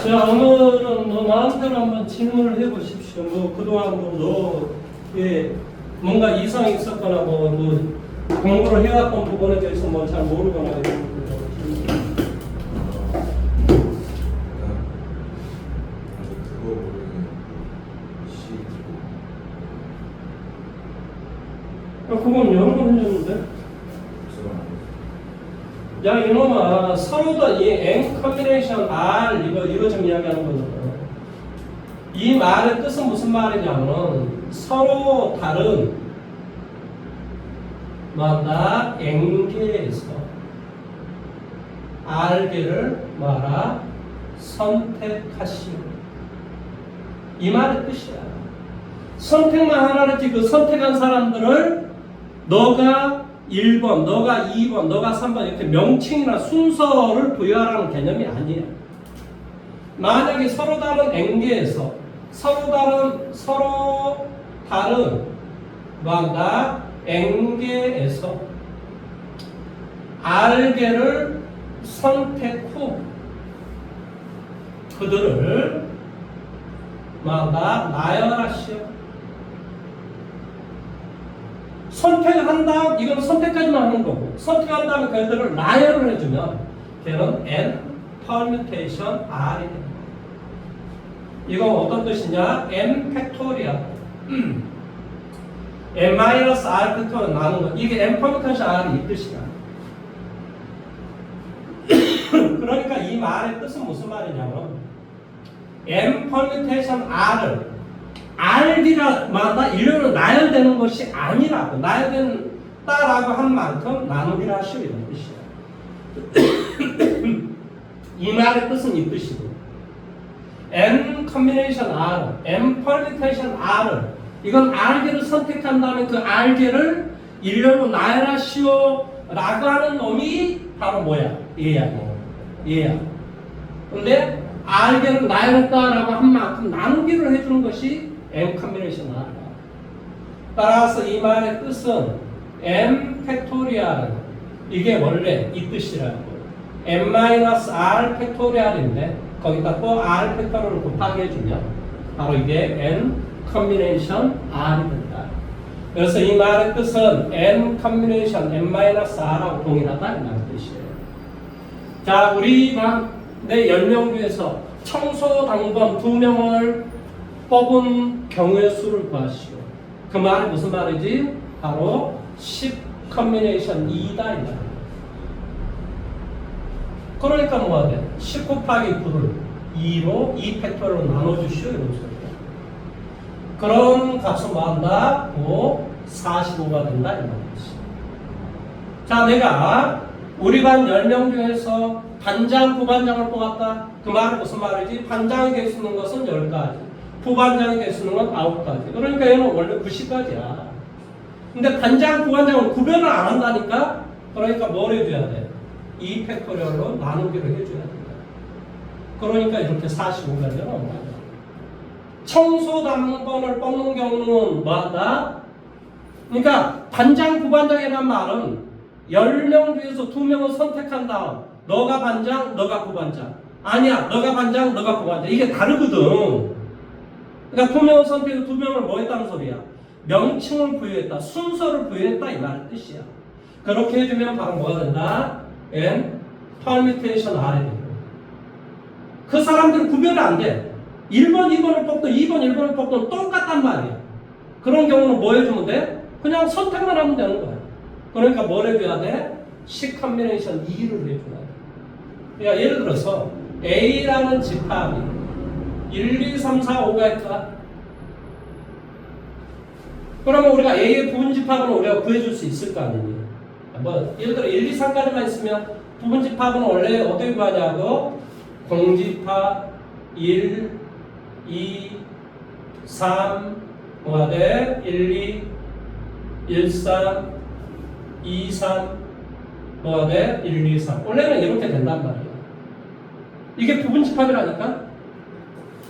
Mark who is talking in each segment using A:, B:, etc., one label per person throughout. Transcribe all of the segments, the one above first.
A: 자, 오늘은 나한테는 한번 질문을 해보십시오. 그동안 뭔가 이상이 있었거나 공부를 해왔던 부분에 대해서 잘 모르거나 이런 부분. 그건 여러 번 해줬는데. 야, 이놈아, 서로 다 이 N 커뮤니케이션 R 이거 좀 이야기하는 거잖아. 이 말의 뜻은 무슨 말이냐면 서로 다른 N개에서 R개를 선택하시오. 이 말의 뜻이야. 선택만 하라는지 그 선택한 사람들을 너가 1번, 너가 2번, 너가 3번 이렇게 명칭이나 순서를 부여하라는 개념이 아니에요. 만약에 서로 다른 N개에서 서로 다른 N개에서 R개를 선택 후 그들을 나열하시오. 선택한 다음, 이건 선택까지만 하는 거고, 선택한 다음에 그들을 나열을 해주면 걔는 N permutation R이 됩니다. 이건 어떤 뜻이냐? N 팩토리얼 N-R 팩토리얼 나누는 거. 이게 N permutation R이 이 뜻이야. 그러니까 이 말의 뜻은 무슨 말이냐면 N permutation R을 R이라마다 일렬로 나열되는 것이 아니라고, 나열된다라고 한 만큼 나누기를 하시오 이런 뜻이야. 이 말의 뜻은 이 뜻이고, N combination R, N permutation R을 이건 R개를 선택한 다음에 그 R개를 일렬로 나열하시오 라고 하는 놈이 바로 뭐야? 얘야. 근데 R개를 나열했다라고 한 만큼 나누기를 해주는 것이 N combination R. 따라서 이 말의 뜻은 N 팩토리얼, 이게 원래 이 뜻이라고. N-R 팩토리얼인데 거기다 또 R 팩토리얼을 곱하게 해주면 바로 이게 N combination R이 된다. 그래서 이 말의 뜻은 N combination N-R하고 동일하다 이 말의 뜻이에요. 자, 우리 내 10명 중에서 청소 당번 2명을 뽑은 경우의 수를 구하시오. 그 말이 무슨 말이지? 바로 10 커뮤니케이션 2다 이 말이야. 그러니까 뭐가 돼? 10 곱하기 9를 2로 2 팩토리로 나눠주시오 이런 소리야. 그런 값은 뭐한다? 45가 된다 이 말이지. 자, 내가 우리 반 10명 중에서 반장, 부반장을 뽑았다. 그 말은 무슨 말이지? 반장이 될 수 있는 것은 10가지. 부반장이 될 수 있는 건 9가지. 그러니까 얘는 원래 90가지야. 근데 반장, 부반장은 구별을 안 한다니까? 그러니까 뭘 해줘야 돼? 2 팩토리얼로 나누기를 해줘야 된다. 그러니까 이렇게 45가 되는 거야. 청소 당번을 뽑는 경우는 뭐한다? 그러니까 반장, 부반장이란 말은 10명 중에서 2명을 선택한 다음 너가 반장, 너가 부반장. 아니야, 너가 반장, 너가 부반장. 이게 다르거든. 그러니까 2명을 선택해서 2명을 뭐 했다는 소리야? 명칭을 부여했다, 순서를 부여했다 이 말의 뜻이야. 그렇게 해주면 바로 뭐가 된다? N permutation R이 돼요. 그 사람들은 구별이 안 돼. 1번, 2번을 뽑든 2번, 1번을 뽑든 똑같단 말이야. 그런 경우는 뭐 해주면 돼? 그냥 선택만 하면 되는 거야. 그러니까 뭘 해줘야 돼? 10 combination 2를 해줘야 돼. 그러니까 예를 들어서 A라는 집합이 1, 2, 3, 4, 5가 있다. 그러면 우리가 A의 부분집합은 우리가 구해줄 수 있을 거 아니니? 예를 들어 1, 2, 3까지만 있으면 부분집합은 원래 어떻게 구하냐고? 공집합 1, 2, 3 뭐가 돼? 1, 2, 1, 3, 2, 3 뭐가 돼? 1, 2, 3 원래는 이렇게 된단 말이야. 이게 부분집합이라니까?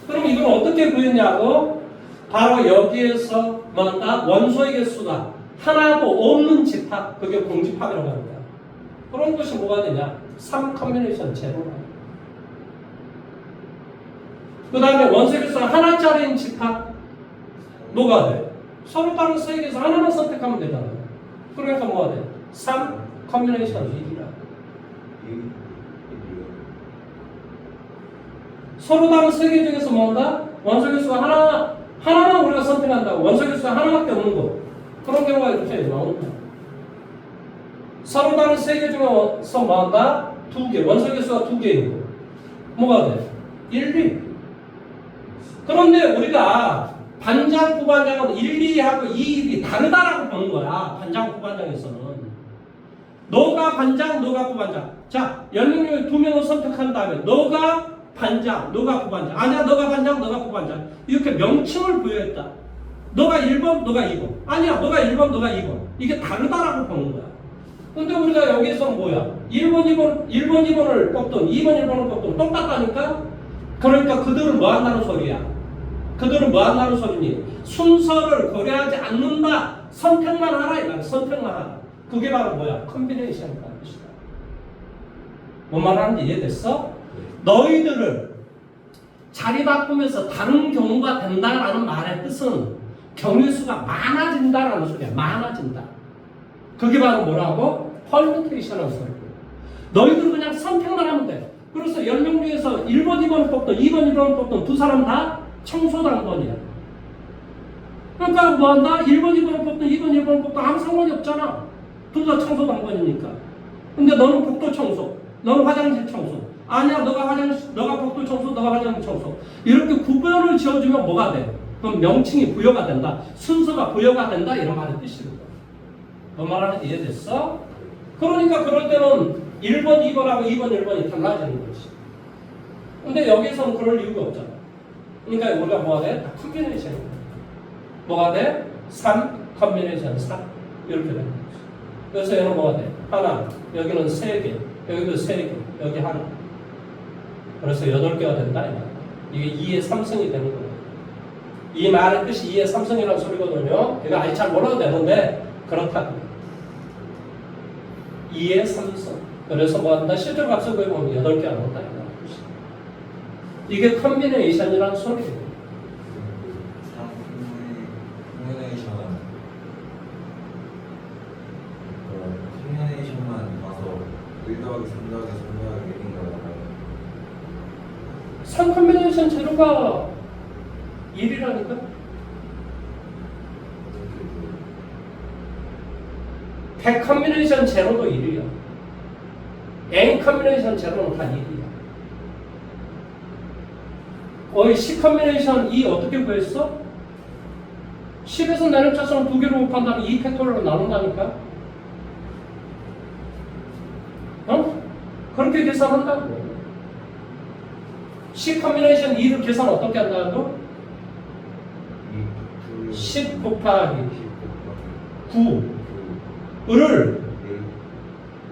A: 그럼 이걸 어떻게 구했냐고? 바로 여기에서 뭐한다? 원소의 개수가 하나도 없는 집합, 그게 공집합이라고 하는 거야. 그런 것이 뭐가 되냐? 3 커뮤니케이션 제로라. 그 다음에 원소개수 하나짜리인 집합 뭐가 돼? 서로 다른 세 개에서 하나만 선택하면 되잖아요. 그러니까 뭐가 돼? 3 컨비네이션 1이라. 서로 다른 세 개 중에서 뭔가 원소개수가 하나만 우리가 선택한다고. 원소개수가 하나밖에 없는 거. 그런 경우가 이렇게 나옵니다. 서로 다른 세 개 중에서 뭐한다? 두 개. 원소개수가 두 개이고 뭐가 돼? 1, 2. 그런데 우리가 반장, 부반장은 1, 2하고 2, 1이 다르다라고 보는 거야. 반장, 부반장에서는. 너가 반장, 너가 부반장. 자, 10명 중 2명을 선택한 다음에 너가 반장, 너가 부반장. 아니야, 너가 반장, 너가 부반장. 이렇게 명칭을 부여했다. 너가 1번, 너가 2번. 아니야, 너가 1번, 너가 2번. 이게 다르다라고 보는 거야. 근데 우리가 여기서 뭐야? 1번, 2번을 뽑든 2번, 1번을 뽑든 똑같다니까? 그러니까 그들은 뭐 한다는 소리야? 그들은 뭐 한다는 소리니? 순서를 고려하지 않는다. 선택만 하라. 이거야. 선택만 하라. 그게 바로 뭐야? 컨비네이션이라는 것이다. 뭔 말하는지 이해됐어? 너희들을 자리 바꾸면서 다른 경우가 된다라는 말의 뜻은 경우수가 많아진다라는 소리야. 많아진다. 그게 바로 뭐라고? 퍼뮤테이션이라는 소리야. 너희들은 그냥 선택만 하면 돼. 그래서 10명 중에서 1번, 2번 뽑든 2번, 1번 뽑든 두 사람 다 청소당번이야. 그러니까 뭐한다? 1번, 2번을 뽑든 2번, 1번을 뽑든 아무 상관이 없잖아. 둘 다 청소당번이니까. 근데 너는 복도 청소, 너는 화장실 청소. 아니야, 너가 복도 청소, 너가 화장실 청소. 이렇게 구별을 지어주면 뭐가 돼? 그럼 명칭이 부여가 된다. 순서가 부여가 된다. 이런 말의 뜻이거든. 그 말하는 이해됐어? 그러니까 그럴 때는 1번, 2번하고 2번, 1번이 달라지는 거지. 근데 여기서는 그럴 이유가 없잖아. 그러니까 우리가 뭐가 돼? 다 컨비네이션이야. 뭐가 돼? 3 컨비네이션 3 이렇게 되는 거지. 그래서 얘는 뭐가 돼? 하나, 여기는 3개, 여기도 3개, 여기 하나. 그래서 8개가 된다 이 말이야. 이게 2의 3승이 되는 거야. 이 말의 뜻이 2의 3승이라는 소리거든요. 이거 아직 잘 몰라도 되는데 그렇다고. 2의 3승. 그래서 뭐 한다? 실제 값을 구해보면 8개 안 온다. 이게 컨비네이션이라는 소리예요.
B: 컨비네이션만 봐서 1 더하기 3 더하기 3 더하기 1인 거잖아요.
A: 3 컨비네이션 제로가 1이라니까? 100 컨비네이션 제로도 1이야. N 컨비네이션 제로는 다 1이야. 거의 10 컨비네이션 2 어떻게 구했어? 10에서 내는 차수는 2개로 곱한다면 2 팩토리얼로 나눈다니까? 어? 그렇게 계산한다고. 10 컨비네이션 2를 계산 어떻게 한다고? 10 곱하기 9를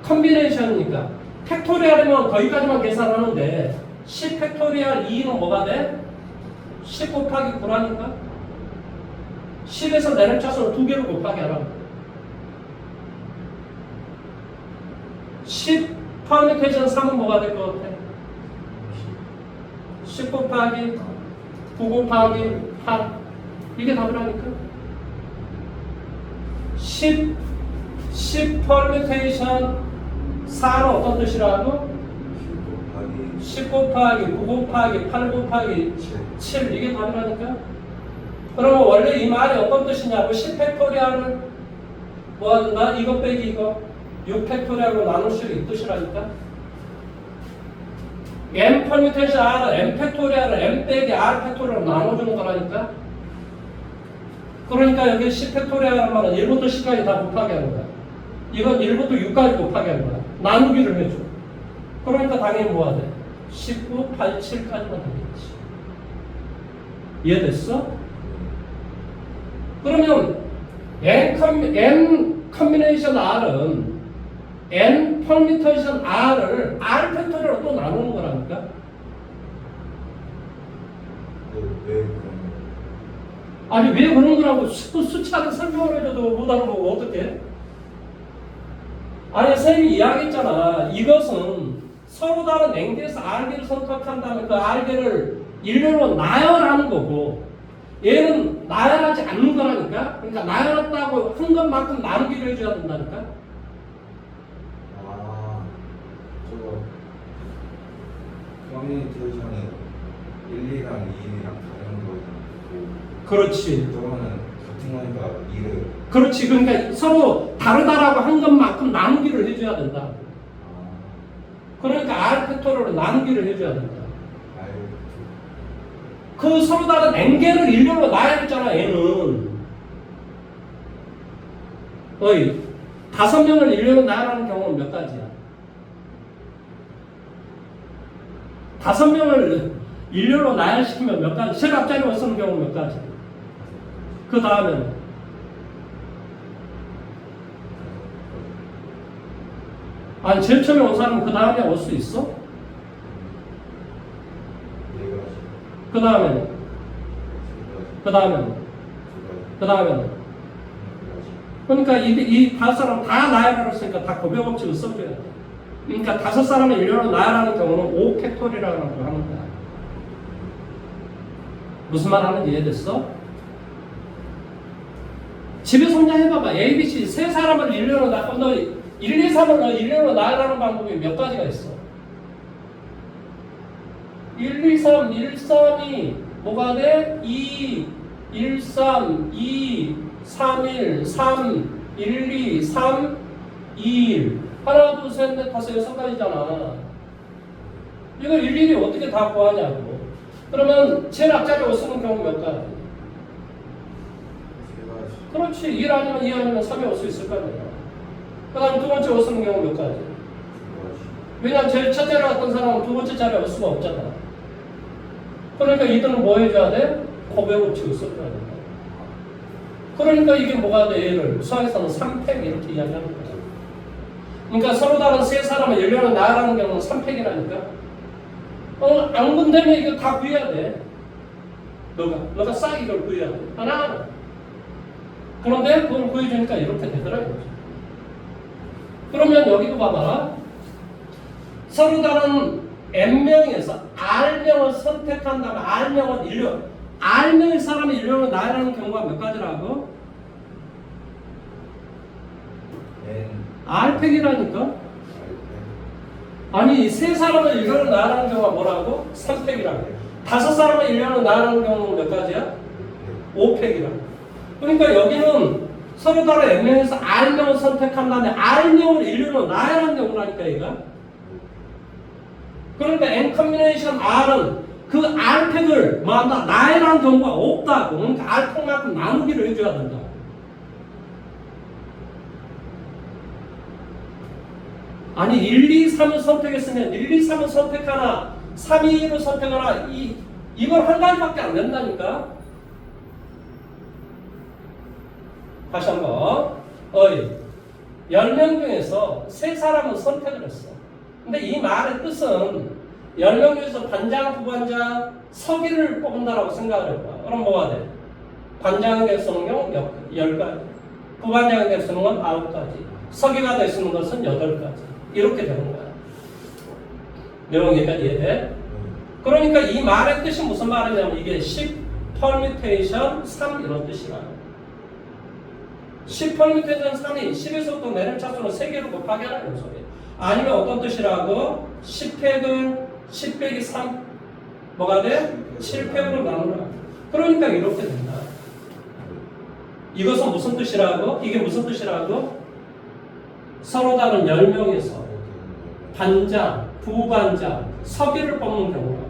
A: 컨비네이션이니까 팩토리얼이면 거기까지만 계산하는데 10 팩토리얼 2는 뭐가 돼? 10 곱하기 9라니까? 10에서 내는 차수는 2개로 곱하기 하라고. 10 퍼뮤테이션 3은 뭐가 될 것 같아? 10 곱하기 9 곱하기 8 이게 답이라니까? 10 퍼뮤테이션 4는 어떤 뜻이라고? 10 곱하기 9 곱하기 8 곱하기 7 이게 답이라니까? 그러면 원래 이 말이 어떤 뜻이냐고 10 팩토리얼을 뭐 하든가 이거 빼기 이거 6 팩토리얼로 나눌 수 있는 뜻이라니까? M 퍼뮤테이션 R은 M 팩토리얼을 M 빼기 R 팩토리얼로 나눠주는 거라니까? 그러니까 여기 10 팩토리얼 말은 1부터 10까지 다 곱하기 하는 거야. 이건 1부터 6까지 곱하기 하는 거야. 나누기를 해줘. 그러니까 당연히 뭐가 돼? 19, 8, 7까지만 되겠지. 이해됐어? 그러면 N 컨비네이션 R은 N 퍼뮤테이션 R을 R 팩토리얼로 또 나누는 거라니까?
B: 왜 그런
A: 아니 왜 그런 거라고 수치하게 설명을 해줘도 못 알아보고 어떡해? 아니 선생님이 이야기했잖아. 이것은 서로 다른 N개에서 R개를 선택한다면 그 R개를 일렬로 나열하는 거고 얘는 나열하지 않는 거라니까. 그러니까 나열했다고 한 것만큼 나누기를 해줘야 된다니까.
B: 아, 저거 커뮤니케이션이 1, 2랑 2랑 다른 거고
A: 그렇지.
B: 저거는 같은 거니까 2를
A: 그렇지. 그러니까 서로 다르다라고 한 것만큼 나누기를 해줘야 된다. 그러니까 R 팩토리로 나누기를 해줘야 된다.
B: R
A: 그 서로 다른 N개를 일렬로 나열했잖아, 얘는. 어이, 5명을 일렬로 나열하는 경우는 몇 가지야? 5명을 일렬로 나열시키면 몇 가지? 제일 앞자리에 쓰는 경우는 몇 가지? 그 다음에는? 아니, 제일 처음에 온 사람은 그 다음에 올 수 있어? 그 다음에는? 그 다음에는? 그 다음에는? 그러니까 이 5사람 다 나열하러 했으니까 다 고백 법칙을 써줘야 돼. 그러니까 5사람을 일렬로 나열하는 경우는 5팩토리라고 하는 거야. 무슨 말 하는지 이해됐어? 집에서 혼자 해봐봐. A, B, C 세 사람을 일렬로 너 1, 2, 3을 너 일렬로 나열하는 방법이 몇 가지가 있어? 1, 2, 3, 1, 3이 뭐가 돼? 2, 1, 3, 2, 3, 1, 3, 1, 2, 3, 2, 1 하나, 둘, 셋, 넷, 다섯, 6가지잖아. 이걸 일일이 어떻게 다 구하냐고. 그러면 제일 앞자리에 쓰는 경우 몇 가지? 그렇지. 1 아니면 2 아니면 3이 올 수 있을 거 아니야. 그 다음에 두 번째 올 쓰는 경우 몇 가지? 왜냐면 제일 첫 자리에 왔던 사람은 두 번째 자리에 올 수가 없잖아. 그러니까 이들은 뭐 해줘야 돼? 고백 법칙을 써줘야 된다. 그러니까 이게 뭐가 돼? 얘를 수학에서는 3팩 이렇게 이야기하는 거야. 그러니까 서로 다른 세 사람을 일렬로 나열하는 경우는 3팩이라니까. 안 군대면 이거 다 구해야 돼. 너가 싹 이걸 구해야 돼. 하나하나. 그런데 그걸 구해주니까 이렇게 되더라고요. 그러면 여기도 봐봐. 서로 다른 N명에서 R명을 선택한다면 R명은 일렬, R명의 사람이 일렬로 나열하는 경우가 몇 가지라고? R팩이라니까? 아니, 세 사람을 일렬로 나열하는 경우가 뭐라고? 3팩이라고. 5사람을 일렬로 나열하는 경우는 몇 가지야? 5팩이라고. 그러니까 여기는 서로 다른 N명에서 R명을 선택한 다음에 R명을 일렬로 나열하는 경우라니까 얘가. 그러니까 N 커뮤니케이션 R은 그 R팩을 뭐한다? 나열하는 경우가 없다고. 그러니까 R팩만큼 나누기를 해줘야 된다. 아니 1, 2, 3을 선택했으면 1, 2, 3을 선택하나 3, 2, 1을 선택하나 이걸 한 가지밖에 안 된다니까. 다시 한번 10명 중에서 3사람은 선택을 했어. 근데 이 말의 뜻은 10명 중에서 반장, 부반장, 서기를 뽑는다라고 생각을 해봐. 그럼 뭐가 돼? 반장이 될 수 있는 경우 10가지, 부반장이 될 수 있는 건 9가지, 서기가 될 수 있는 것은 8가지. 이렇게 되는 거야. 내용이니까 이해돼? 그러니까 이 말의 뜻이 무슨 말이냐면 이게 10 permutation 3 이런 뜻이야. 10 permutation 3이 10에서부터 내릴 차수는 3개로 곱하기 하라는 소리야. 아니면 어떤 뜻이라고? 10팩을 10 빼기 3 뭐가 돼? 7팩으로 나누라. 그러니까 이렇게 된다. 이것은 무슨 뜻이라고? 이게 무슨 뜻이라고? 서로 다른 10명에서 반장, 부반장, 서기를 뽑는 경우라고.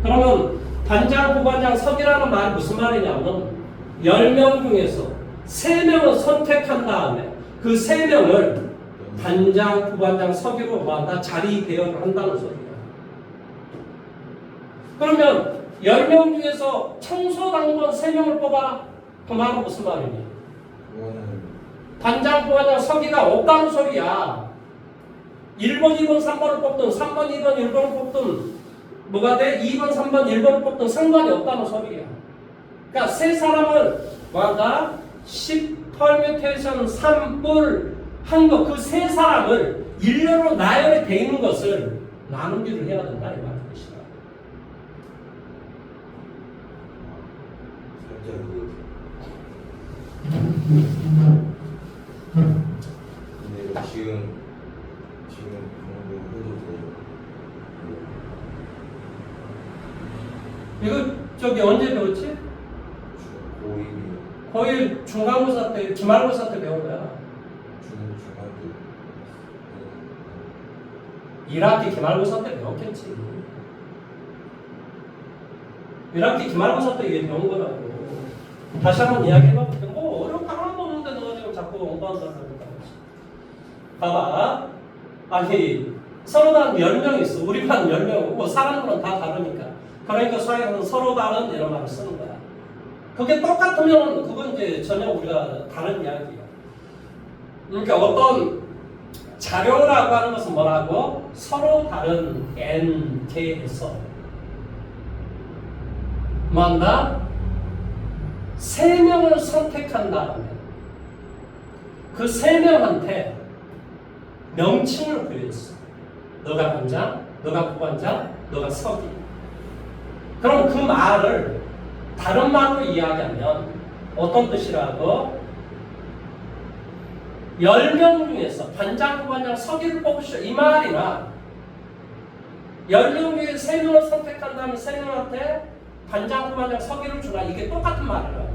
A: 그러면 반장, 부반장, 서기라는 말이 무슨 말이냐면 10명 중에서 3명을 선택한 다음에 그 3명을 반장, 부반장, 서기로 뭐한다? 자리 대여를 한다는 소리야. 그러면 10명 중에서 청소당번 3명을 뽑아라. 그 말은 무슨 말이니? 반장, 부반장, 서기가 없다는 소리야. 1번, 2번, 3번을 뽑든 3번, 2번, 1번을 뽑든 뭐가 돼? 2번, 3번, 1번을 뽑든 상관이 없다는 소리야. 그러니까 세 사람을 뭐한다? 10 permutation 3을 한 거, 그 세 사람을 일렬로 나열이 돼 있는 것을 나누기를 해야 된다 이 말인 것이다.
B: 살짝 근데 이거 지금 그런 거 해도 돼요?
A: 이거 저기 언제 배웠지?
B: 고2
A: 거의 중간고사 때, 기말고사 때 배운 거야.
B: 중학교
A: 1학기 기말고사 때 배웠겠지. 1학기 기말고사 때 이게 배운 거라고. 다시 한번 이야기해봐. 뭐 어려운 거 하나도 없는데 너가 지금 자꾸 공부한다고 하니까. 봐봐. 아니 서로 다른 10명 있어. 우리 반 10명. 뭐 사람들은 다 다르니까. 그러니까 수학에서는 서로 다른 이런 말을 쓰는 거야. 그게 똑같으면 그건 이제 전혀 우리가 다른 이야기야. 그러니까 어떤 자료라고 하는 것은 뭐라고? 서로 다른 n 개에서 뭐한다? 3명을 선택한다면 그 3명한테 명칭을 부여했어. 너가 반장, 너가 부반장, 너가 서기. 그럼 그 말을 다른 말로 이야기하면 어떤 뜻이라고? 10명 중에서 반장, 부반장, 서기를 뽑으시오 이 말이나 10명 중에 3명을 선택한다면 3명한테 반장, 부반장, 서기를 주라 이게 똑같은 말이라고.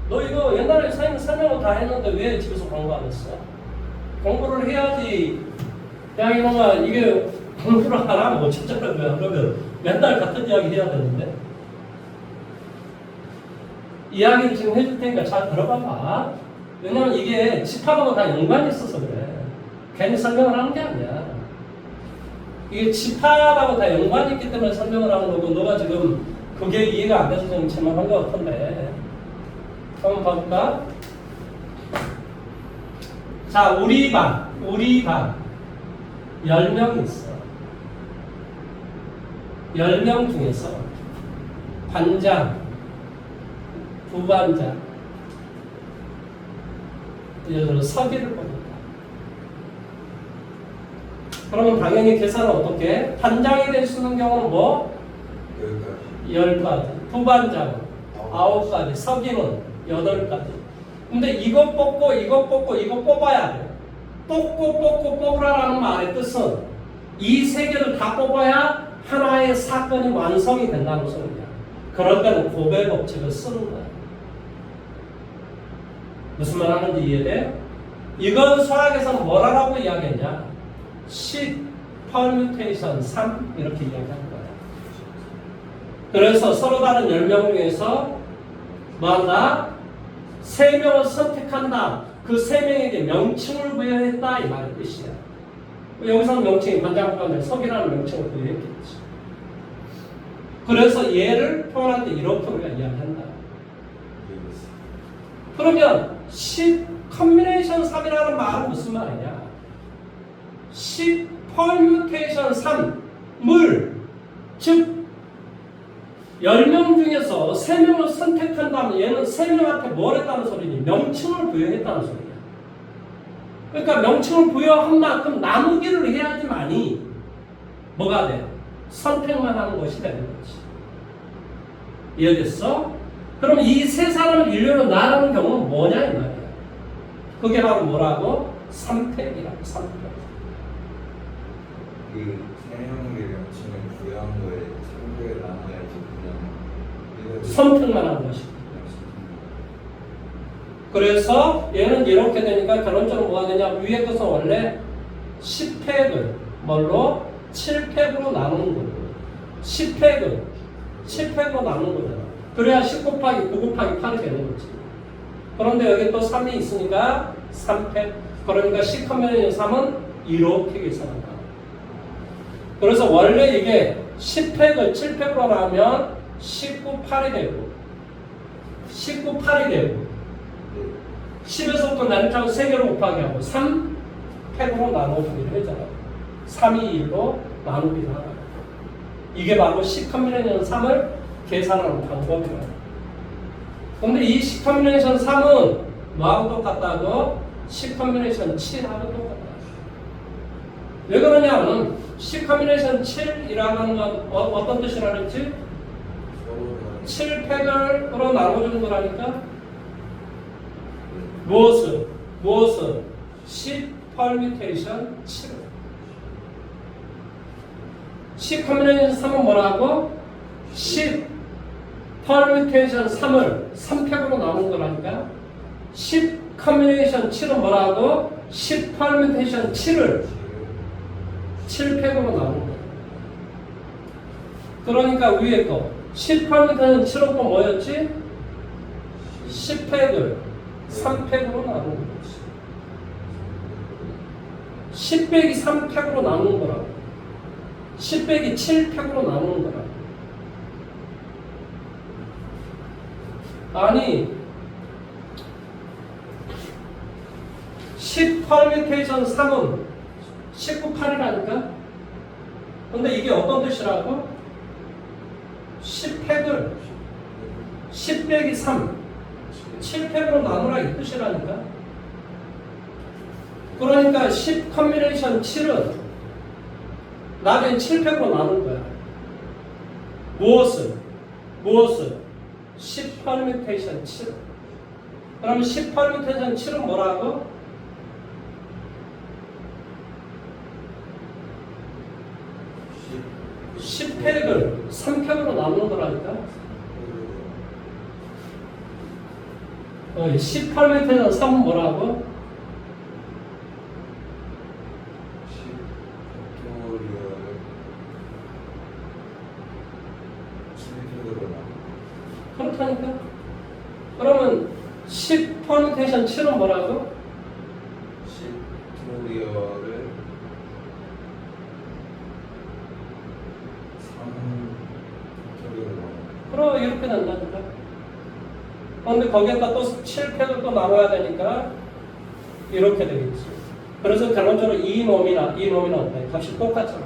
A: 너 이거 옛날에 선생님 설명을 다 했는데 왜 집에서 공부 안 했어? 공부를 해야지. 야 이놈아 이게 공부를 안 하면 어쩌자는 거야. 그러면 맨날 같은 이야기 해야 되는데. 이야기를 지금 해줄 테니까 잘 들어봐봐. 왜냐면 이게 집합하고 다 연관이 있어서 그래. 괜히 설명을 하는 게 아니야. 이게 집합하고 다 연관이 있기 때문에 설명을 하는 거고 너가 지금 그게 이해가 안 돼서 지금 질문한 것 같은데 한번 봐볼까? 자, 우리 반 10명이 있어. 10명 중에서 반장, 부반장, 예를 들어 서기를 뽑는다. 그러면 당연히 계산은 어떻게 해? 반장이 될 수 있는 경우는 뭐? 10가지. 부반장은 9가지. 서기는 8가지. 근데 이거 뽑고 이거 뽑고 이거 뽑아야 돼. 뽑고 뽑으라는 말의 뜻은 이 세 개를 다 뽑아야 하나의 사건이 완성이 된다는 소리야. 그럴 때는 고배 법칙을 쓰는 거야. 무슨 말 하는지 이해돼? 이건 수학에서는 뭐라고 이야기했냐? 10 퍼뮤테이션 3 이렇게 이야기하는 거야. 그래서 서로 다른 10명 중에서 뭐한다? 3명을 선택한다. 그 3명에게 명칭을 부여했다 이 말의 뜻이야. 여기서는 명칭이 반장, 부반장, 서기라는 명칭을 부여했겠지. 그래서 얘를 표현할 때 이렇게 우리가 이야기한다. 그러면 10 컨비네이션 3이라는 말은 무슨 말이냐? 10 퍼뮤테이션 3물 즉 10명 중에서 3명을 선택한다면 얘는 3명한테 뭘 했다는 소리니? 명칭을 부여했다는 소리야. 그러니까 명칭을 부여한 만큼 나누기를 해야지만이 뭐가 돼? 선택만 하는 것이 되는 거지. 이해됐어? 그럼 이 세 사람을 일렬로 나누는 경우는 뭐냐 이 말이야. 그게 바로 뭐라고? 3팩이라고 3팩.
B: 그 3명의 명칭을 부여한 거에 3개를 나눠야지 그냥
A: 선택만 하는 것이고. 그래서 얘는 이렇게 되니까 결론적으로 뭐가 되냐? 위에 것은 원래 10팩을 뭘로? 7팩으로 나누는 거고 10팩을 7팩으로 나누는 거잖아. 그래야 10 곱하기 9 곱하기 8이 되는 거지. 그런데 여기 또 3이 있으니까 3팩. 그러니까 10 커뮤니언 3은 이렇게 계산한다. 그래서 원래 이게 10팩을 7팩으로 나누면 19, 8이 되고 19, 8이 되고 10에서부터 나누자고 3개로 곱하기 하고 3팩으로 나눠주기로 했잖아. 3이 1로 나누기를 하다. 이게 바로 10 컨비네이션 3을 계산하는 방법이야. 근데 이 10 컨비네이션 3은 뭐하고 똑같다고? 10 컨비네이션 7하고 똑같다. 왜 그러냐면 C 커뮤니케이션 7이라는 건 어떤 뜻이라 그랬지?
B: 서로
A: 7팩으로 나눠주는 거라니까. 무엇은 10 퍼뮤테이션 7. 10 커뮤니케이션 3은 뭐라고? 10 퍼뮤테이션 3을 3팩으로 나누는 거라니까. 10 커뮤니케이션 7은 뭐라고? 10 퍼뮤테이션 7을 7팩으로 나누는 거야. 그러니까 위에 거 10 퍼뮤테이션 7은 또 뭐였지? 10팩을 3팩으로 나누는 거지. 10 빼기 3팩으로 나누는 거라고. 10 빼기 7팩으로 나누는 거라고. 아니 10 퍼뮤테이션 3은 19, 8이라니까? 근데 이게 어떤 뜻이라고? 10팩을 10 빼기 3 7팩으로 나누라 이 뜻이라니까? 그러니까 10 커뮤니케이션 7은 나중에 7팩으로 나눈 거야. 무엇을? 10 퍼뮤테이션 7. 그러면 10 퍼뮤테이션 7은 뭐라고? 10팩을 3팩으로 나누는 거라니까? 10 퍼뮤테이션 3은 뭐라고?
B: 10팩토리얼
A: 그렇다니까? 그러면 10 퍼뮤테이션 7은 뭐라고?
B: 10팩토리얼을 3팩토리얼
A: 그럼 이렇게 된다니까? 그런데 거기에다 또 7팩을 또 나눠야 되니까 이렇게 되겠지. 그래서 결론적으로 이 놈이는 어때? 값이 똑같잖아.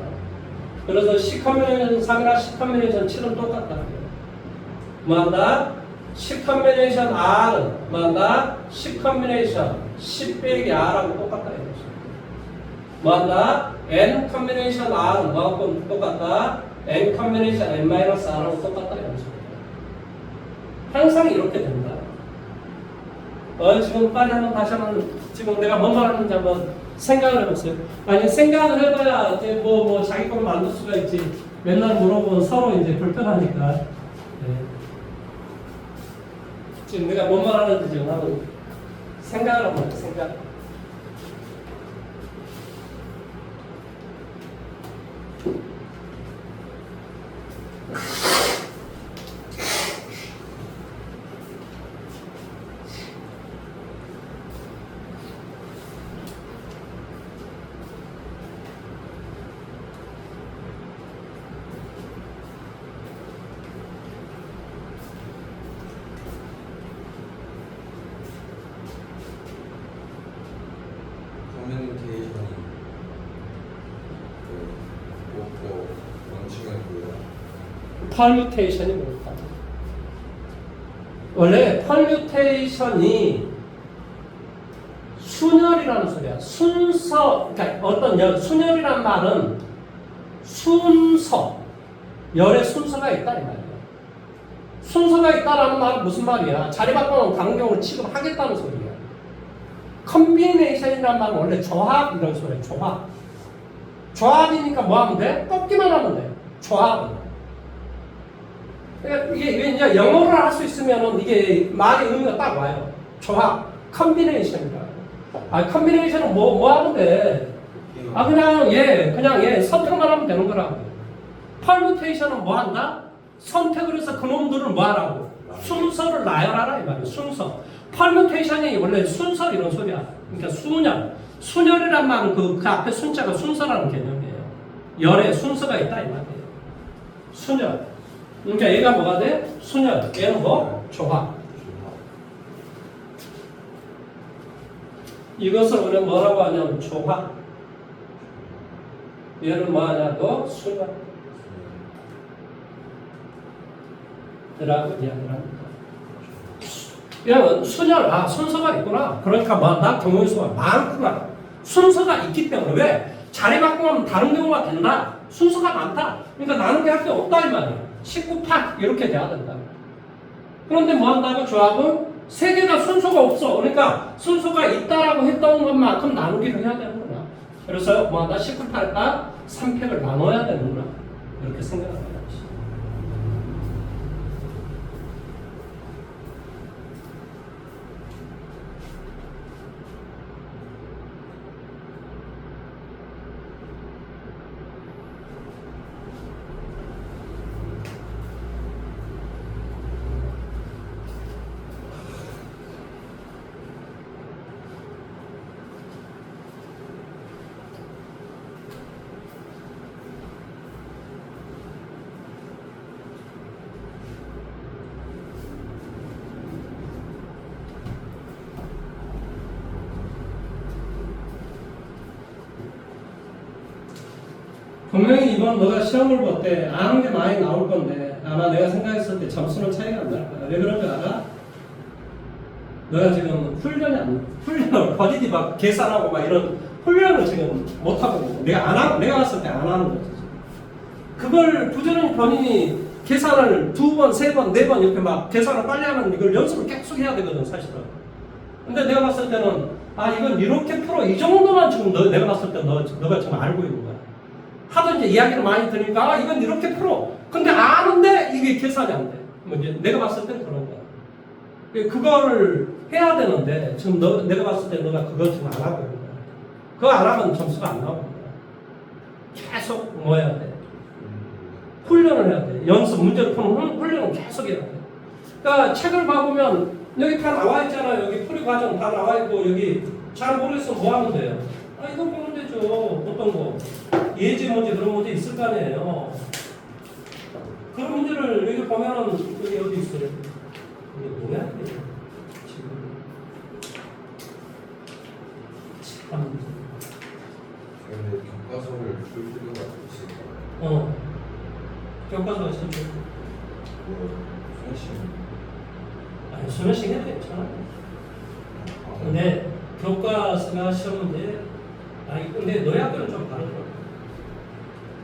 A: 그래서 C 커뮤니케이션 3이나 C 커뮤니케이션 7은 똑같다. 뭐한다? C 커뮤니케이션 R은 뭐한다? C 커뮤니케이션 10 빼기 R하고 똑같다. 뭐한다? N 커뮤니케이션 R은 뭐하고 똑같다? N 커뮤니케이션 N-R하고 똑같다. 항상 이렇게 된다. 지금 빨리 한번 다시 한번 지금 내가 뭔 말하는지 한번 생각을 해보세요. 아니 생각을 해봐야 이제 뭐 자기 걸 만들 수가 있지. 맨날 물어보면 서로 이제 불편하니까. 네. 지금 내가 뭔 말하는지 지금 한번 생각을 한번 해. 생각.
B: 커뮤니케이션이 뭐고 원칙은 뭐야?
A: 퍼뮤테이션이 뭘까? 원래 퍼뮤테이션이 순열이라는 소리야. 순서, 그러니까 어떤 순열이란 말은 순서, 열의 순서가 있다 이 말이야. 순서가 있다라는 말은 무슨 말이야? 자리 바꿔놓은 강경을 취급하겠다는 소리야. 컨비네이션이란 말은 원래 조합 이런 소리야. 조합. 조합이니까 뭐 하면 돼? 뽑기만 하면 돼. 조합은. 그러니까 이게 이제 영어를 할 수 있으면은 이게 말의 의미가 딱 와요. 조합. 컨비네이션이라. 컨비네이션은 뭐 하면 돼? 그냥 얘 선택만 하면 되는 거라고. 퍼뮤테이션은 뭐 한다? 선택을 해서 그놈들을 뭐 하라고? 순서를 나열하라 이 말이야. 순서. 퍼뮤테이션이 원래 순서 이런 소리야. 그러니까 순열. 순열이란 말은 그 앞에 순자가 순서라는 개념이에요. 열의 순서가 있다 이 말이에요. 순열. 그러니까 얘가 뭐가 돼? 순열. 얘는 뭐? 조합. 이것을 우리는 뭐라고 하냐면 조합. 얘를 뭐 하냐고? 순열. 라고 이야기를 합니다. 왜냐면 순서가 있구나. 그러니까 나 경우의 수가 많구나. 순서가 있기 때문에 왜? 자리 바꾸면 다른 경우가 된다. 순서가 많다. 그러니까 나누기 할 게 없다 이 말이야. 19파 이렇게 돼야 된다. 그런데 뭐 한다고 조합은 세 개 다 순서가 없어. 그러니까 순서가 있다라고 했던 것만큼 나누기를 해야 되는구나. 그래서 뭐 한다? 19파일까 3팩을 나눠야 되는구나. 이렇게 생각을 해야지. 분명히 이번 너가 시험을 볼 때 아는 게 많이 나올 건데 아마 내가 생각했을 때 점수는 차이가 안 날 거야. 왜 그런 줄 알아? 너가 지금 훈련을 버디디 막 계산하고 막 이런 훈련을 지금 못하고 내가 봤을 때 안 하는 거지. 그걸 부지런히 본인이 계산을 2번, 3번, 4번 이렇게 막 계산을 빨리 하면 이걸 연습을 계속 해야 되거든 사실은. 근데 내가 봤을 때는 이건 이렇게 풀어 이 정도만 지금 내가 봤을 때 너가 지금 알고 있는 거야. 하도 이제 이야기를 많이 들으니까 이건 이렇게 풀어. 근데 아는데 이게 계산이 안 돼. 뭐 이제 내가 봤을 때는 그런 거야. 그거를 해야 되는데 지금 내가 봤을 때 너가 그걸 지금 안 하고 있는 거야. 그거 안 하면 점수가 안 나오는 거야. 계속 뭐 해야 돼? 훈련을 해야 돼. 연습 문제를 푸는 훈련을 계속 해야 돼. 그러니까 책을 봐보면 여기 다 나와 있잖아요. 여기 풀이 과정 다 나와 있고 여기 잘 모르겠으면 뭐 하면 돼요? 이거 보면 되죠. 어떤 거. 예제 문제 그런 문제 있을 거 아니에요. 그런 문제를 여기 보면은 여기 어디 있어요? 이게 뭐야? 지금 참.
B: 근데 교과서를 풀 필요가 없을까?
A: 교과서가 진짜.
B: 수능시.
A: 수능식 해도 괜찮아. 근데 교과서가 시험 문제. 근데 너희 학교는 좀 다르더라고.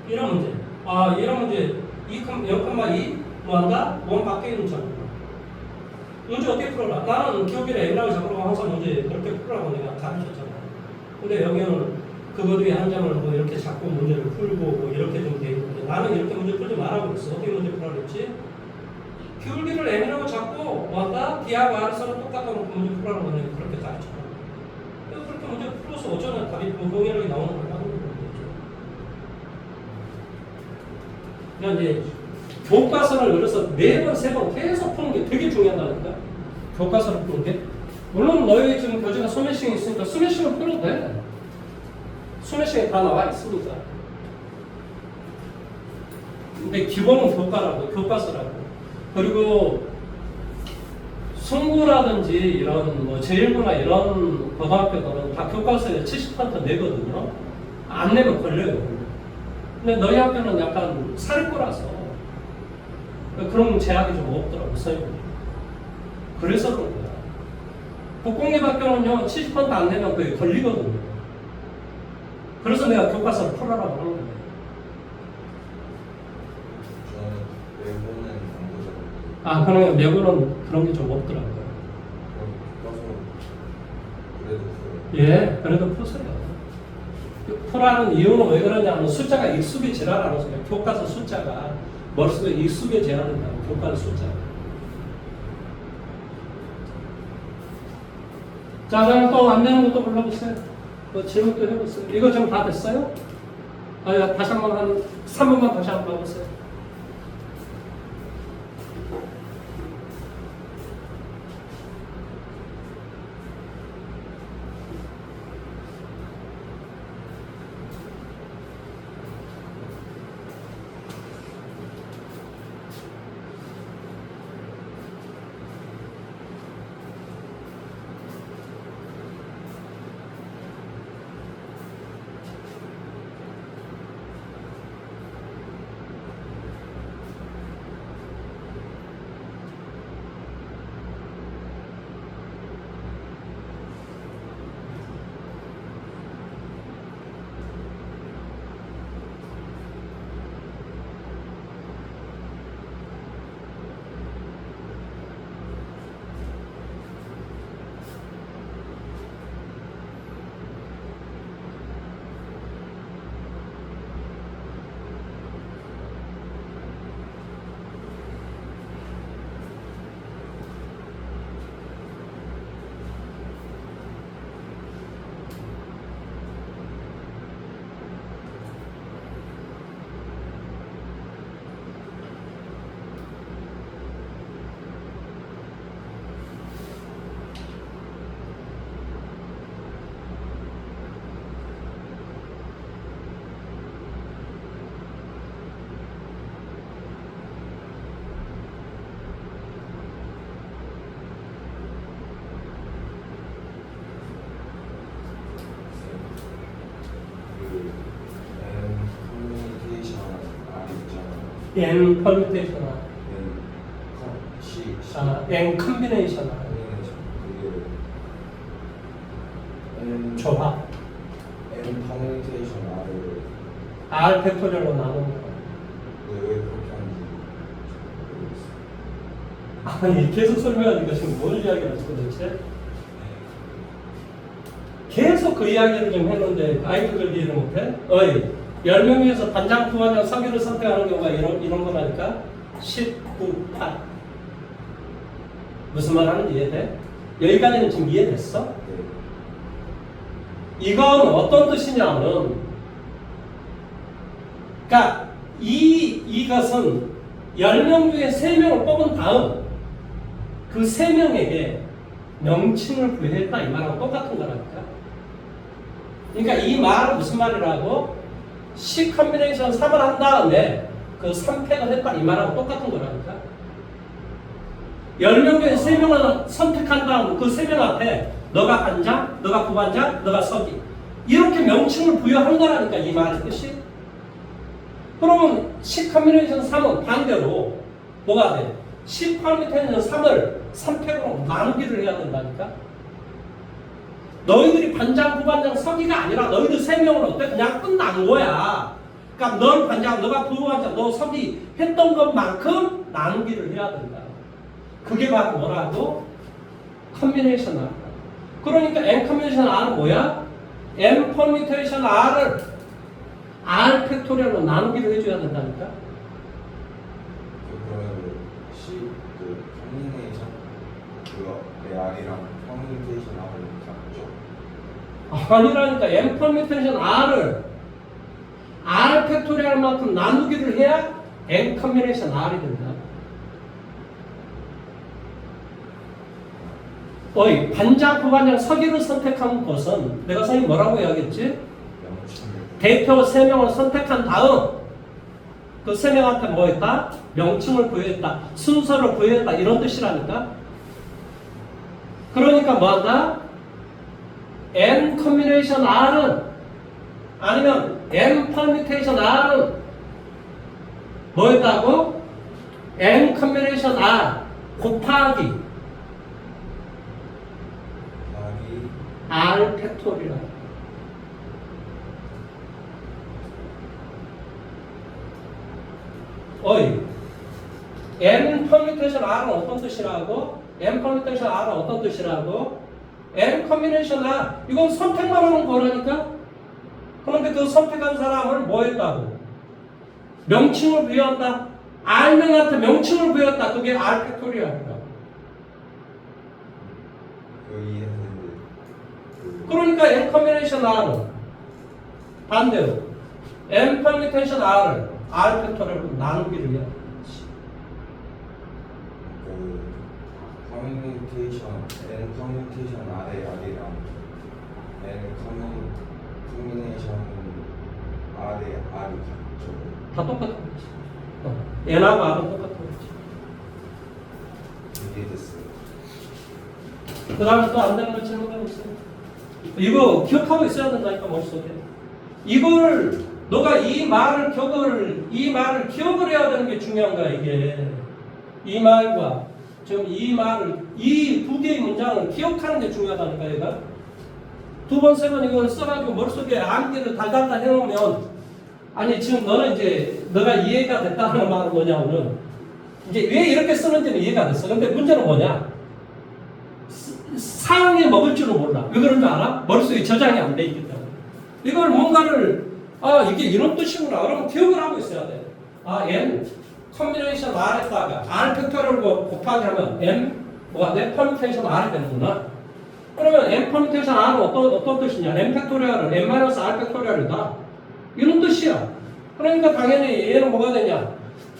A: 이런 문제. 이런 문제. 0,2 뭐한다? 원 밖에 있는 점. 문제 어떻게 풀어라? 나는 기억일에 M라고 잡으라고 항상 문제 그렇게 풀으라고 내가 가르쳤잖아. 근데 여기는 그거들이 한 점을 뭐 이렇게 잡고 문제를 풀고 뭐 이렇게 좀 돼 있는데 나는 이렇게 문제 풀지 말라고 그랬어. 어떻게 문제 풀라 그랬지? 기울기를 M이라고 잡고 뭐한다? D하고 R을 서로 똑같다고 문제 풀라고 내가 그렇게 가르쳤잖아. 그렇게 문제 풀어서 어쩌면 답이 동일하게 나오는 걸 하는 거죠. 그러니까 이제 교과서를 그래서 4번, 3번 계속 푸는 게 되게 중요하다니까. 교과서를 푸는 게. 물론 너희 지금 교재가 스매싱이 있으니까 스매싱을 풀어도 돼. 스매싱에 다 나와 있으니까. 근데 기본은 교과서라고. 그리고 송구라든지 이런 뭐 제1부나 이런 고등학교들은 다 교과서에 70% 내거든요. 안 내면 걸려요. 근데 너희 학교는 약간 사립고라서 그런 제약이 좀 없더라고, 선생님. 그래서 그런 거야. 국공립학교는요, 70%안 내면 그게 걸리거든요. 그래서 내가 교과서를 풀어라고 하는 거예요.
B: 저는 외고는 안 보잖아요.
A: 그러면 외고는 그런 게 좀 없더라고요.
B: 그럼 교과서 그래도 풀어요.
A: 예, 그래도 푸세요. 풀하는 이유는 왜 그러냐면 숫자가 익숙해지라는 거예요. 교과서 숫자가 머릿속에 익숙해져야 된다고, 교과서 숫자가. 자, 그럼 또 안 되는 것도 골라보세요. 질문도 해보세요. 이거 지금 다 됐어요? 다시 한번 한 3분만 다시 한번 봐보세요. N permutation R.
B: C
A: N combination R.
B: 그게 N
A: 조합.
B: N 커뮤니케이션 R을
A: R 팩토리얼로 나누는 거.
B: 왜 그렇게 하는지 모르겠어요.
A: 아니, 계속 설명하니까 지금 뭘 이야기를 했어, 도대체? 계속 그 이야기를 좀 했는데, 아이, 그걸 이해를 못해? 10명 중에서 반장, 부반장, 서기를 선택하는 경우가 이런 거라니까? 19, 8. 무슨 말 하는지 이해돼? 여기까지는 지금 이해됐어?
B: 네.
A: 이건 어떤 뜻이냐면, 그러니까 이것은 10명 중에 3명을 뽑은 다음 그 3명에게 명칭을 부여했다 이 말하고 똑같은 거라니까. 그러니까 이 말은 무슨 말이라고? C 컨비네이션 3을 한 다음에 그 3팩을 했다 이 말하고 똑같은 거라니까. 10명 중에 3명을 선택한 다음 그 3명 앞에 너가 반장, 너가 부반장, 너가 서기 이렇게 명칭을 부여한 거라니까 이 말의 뜻이. 그러면 C 컨비네이션 3은 반대로 뭐가 돼? C 컨비네이션 3을 3팩으로 나누기를 해야 된다니까. 너희들이 반장, 부반장, 서기가 아니라 너희들 3명은 어때? 그냥 끝난 거야. 그러니까 넌 반장, 너가 부반장, 너 서기 했던 것만큼 나누기를 해야 된다. 그게 바로 뭐라고? 컨비네이션 R. 그러니까 N 컨비네이션 R은 뭐야? M 퍼뮤테이션 R을 R 팩토리얼로 나누기를 해줘야 된다니까?
B: 그러면 C 그 커뮤니케이션 그거 R이랑 커뮤니케이션 R을 잡죠?
A: 아니라니까 M 퍼뮤테이션 R을 R 팩토리얼만큼 나누기를 해야 M 컨비네이션 R이 된다. 반장, 부반장, 서기를 선택한 것은 내가 선생님 뭐라고 이야기했지?
B: 명칭을
A: 대표 3명을 선택한 다음 그 3명한테 뭐 했다? 명칭을 부여했다. 순서를 부여했다. 이런 뜻이라니까. 그러니까 뭐 한다? N 커뮤니케이션 R은 아니면 M 퍼뮤테이션 R은 뭐였다고? N 커뮤니케이션 R 곱하기 R 팩토리얼. N 퍼뮤테이션 R은 어떤 뜻이라고? M 퍼뮤테이션 R은 어떤 뜻이라고? N 커뮤니케이션 R 이건 선택만 하는 거라니까? 그런데 그 선택한 사람을 뭐 했다고? 명칭을 부여한다. R명한테 명칭을 부여했다. 그게 R 팩토리얼이다.
B: 그 이해했는데
A: 그러니까 M 커뮤니케이션 R은 반대로 M 퍼뮤테이션 R을 R 팩토리얼로 나누기를 해야 돼.
B: 그 커뮤니케이션 N 커뮤니케이션 R의 R이랑 N 커뮤니케이션 R의 R이 같죠?
A: 다 똑같은 거지. N하고 R은 똑같은 거지.
B: 이해됐어요.
A: 그 다음에 또 안 되는 걸 질문하고 있어요. 이거 기억하고 있어야 된다니까, 머릿속에. 이걸, 너가 이 말을 기억을 해야 되는 게 중요한 거야, 이게. 이 말과, 지금 이 말을, 이 두 개의 문장을 기억하는 게 중요하다니까, 얘가. 두 번, 세 번 이걸 써가지고 머릿속에 암기를 달달달 해놓으면, 아니, 지금 너는 이제, 너가 이해가 됐다는 말은 뭐냐면은, 이제 왜 이렇게 쓰는지는 이해가 됐어. 근데 문제는 뭐냐? 상황에 먹을 줄은 몰라. 왜 그런 줄 알아? 머릿속에 저장이 안 돼 있기 때문에. 이걸 뭔가를, 이게 이런 뜻이구나. 그러면 기억을 하고 있어야 돼. N, 컨비네이션 R에다가 R 팩토리얼 곱하기 하면 M, 뭐가 돼? 퍼뮤테이션 R이 되는구나. 그러면 M 퍼뮤테이션 R은 어떤 뜻이냐? M 팩토리얼은 M-R 팩토리얼이다. 이런 뜻이야. 그러니까 당연히 얘는 뭐가 되냐?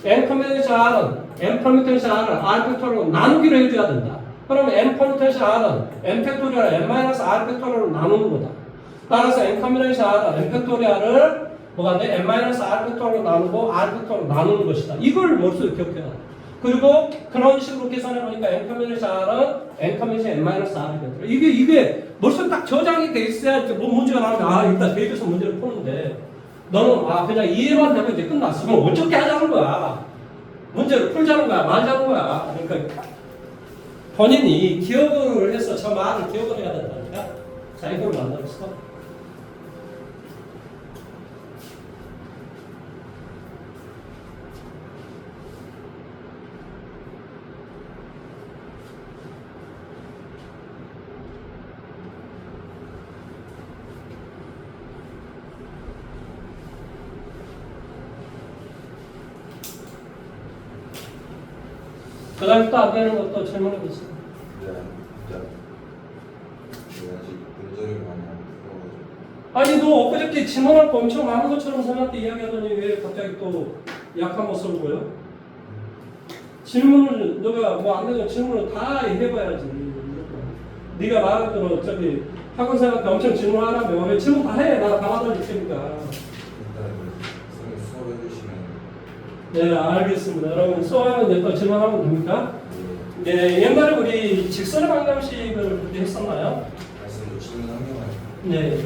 A: N 컨비네이션 R은 M 퍼뮤테이션 R을 R 팩토리얼로 나누기로 해줘야 된다. 그러면 M 퍼뮤테이션 R은 M 팩토리얼을 M-R 팩토리얼로 나누는 거다. 따라서 M 컨비네이션 R은 M 팩토리얼을 뭐가 돼? M-R 팩토리얼로 나누고 R 팩토리얼로 나누는 것이다. 이걸 머릿속에 기억해야 돼. 그리고 그런 식으로 계산해보니까 M 컨비네이션 R은 M 컨비네이션 M-R이 된다. 이게 머릿속에 딱 저장이 돼 있어야 이제 뭐 문제가 나오면 일단 대입해서 문제를 푸는데 너는 그냥 이해만 되면 이제 끝났어. 그럼 어떻게 하자는 거야. 문제를 풀자는 거야, 말자는 거야. 그러니까 본인이 기억을 해서 저 말을 기억을 해야 된다니까. 자, 이걸 만들었어. 그 다음에 또 안 되는 것도 질문해 보세요.
B: 네, 진짜 제가 아직 문제를 많이 안 풀어가지고
A: 아니 너 엊그저께 질문할 거 엄청 많은 것처럼 선생님한테 이야기하더니 왜 갑자기 또 약한 모습을 보여? 질문을 너가 뭐 안 되는 질문을 다 해봐야지. 네가 말한 대로 저기 학원생한테 엄청 질문하라며 왜 질문 다 해? 나 다 받아줄 테니까.
B: 일단 선생님 수업해 주시면
A: 네, 알겠습니다. 여러분 수업하면 이제 또 질문하면 됩니까? 네, 옛날에 우리 직선의 방정식을 그때 했었나요?
B: 말씀 질문 한 개만
A: 네.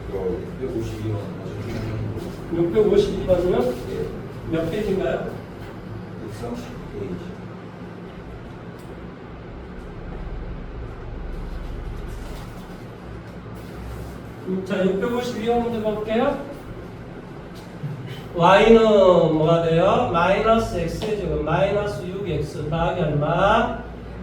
B: 이거 652번 나중에
A: 652번이면
B: 예,
A: 몇 페이지인가요?
B: 630페이지
A: 자, 652번 문제 볼게요. y는 뭐가 돼요? 마이너스 x제곱 마이너스 6x 더하기 얼마?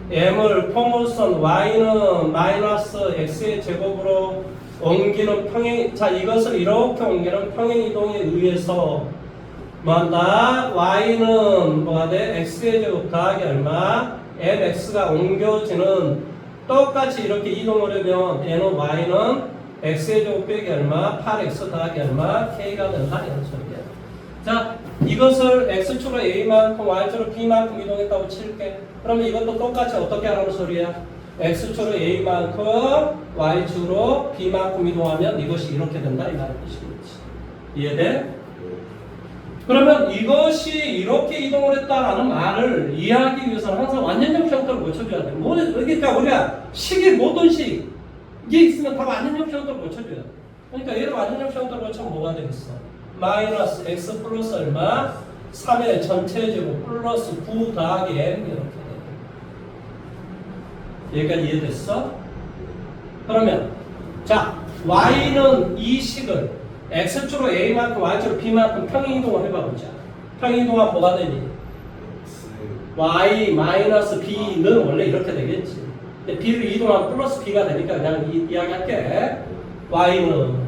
A: m을 포물선 y는 마이너스 x의 제곱으로 옮기는 평행, 자 이것을 이렇게 옮기는 평행이동에 의해서 뭐한다? y는 뭐가 돼? x의 제곱 더하기 얼마? mx가 옮겨지는 똑같이 이렇게 이동을 하면 얘는 y는 x의 제곱 빼기 얼마? 8x 더하기 얼마? k가 된다 이런 소리야. 자, 이것을 x축으로 a만큼 y축으로 b만큼 이동했다고 칠게. 그러면 이것도 똑같이 어떻게 하라는 소리야? x축으로 a만큼 y축으로 b만큼 이동하면 이것이 이렇게 된다 이 말의 뜻이겠지. 이해돼? 그러면 이것이 이렇게 이동을 했다라는 말을 이해하기 위해서는 항상 완전적 형태를 고쳐줘야 돼. 그러니까 우리가 식의 모든 식 이게 있으면 다 완전적 형태를 고쳐줘야 돼. 그러니까 얘를 완전적 형태로 고치면 뭐가 되겠어? 마이너스 x 플러스 얼마? 3의 전체 제곱 플러스 9 더하기 m 이렇게 돼. 여기까지 이해됐어? 그러면 자 y는 이 식을 x축으로 a만큼 y축으로 b만큼 평행이동을 해봐보자. 평행이동하면 뭐가 되니? y 마이너스 b는 원래 이렇게 되겠지. 근데 b를 이동하면 플러스 b가 되니까 그냥 이야기할게. y는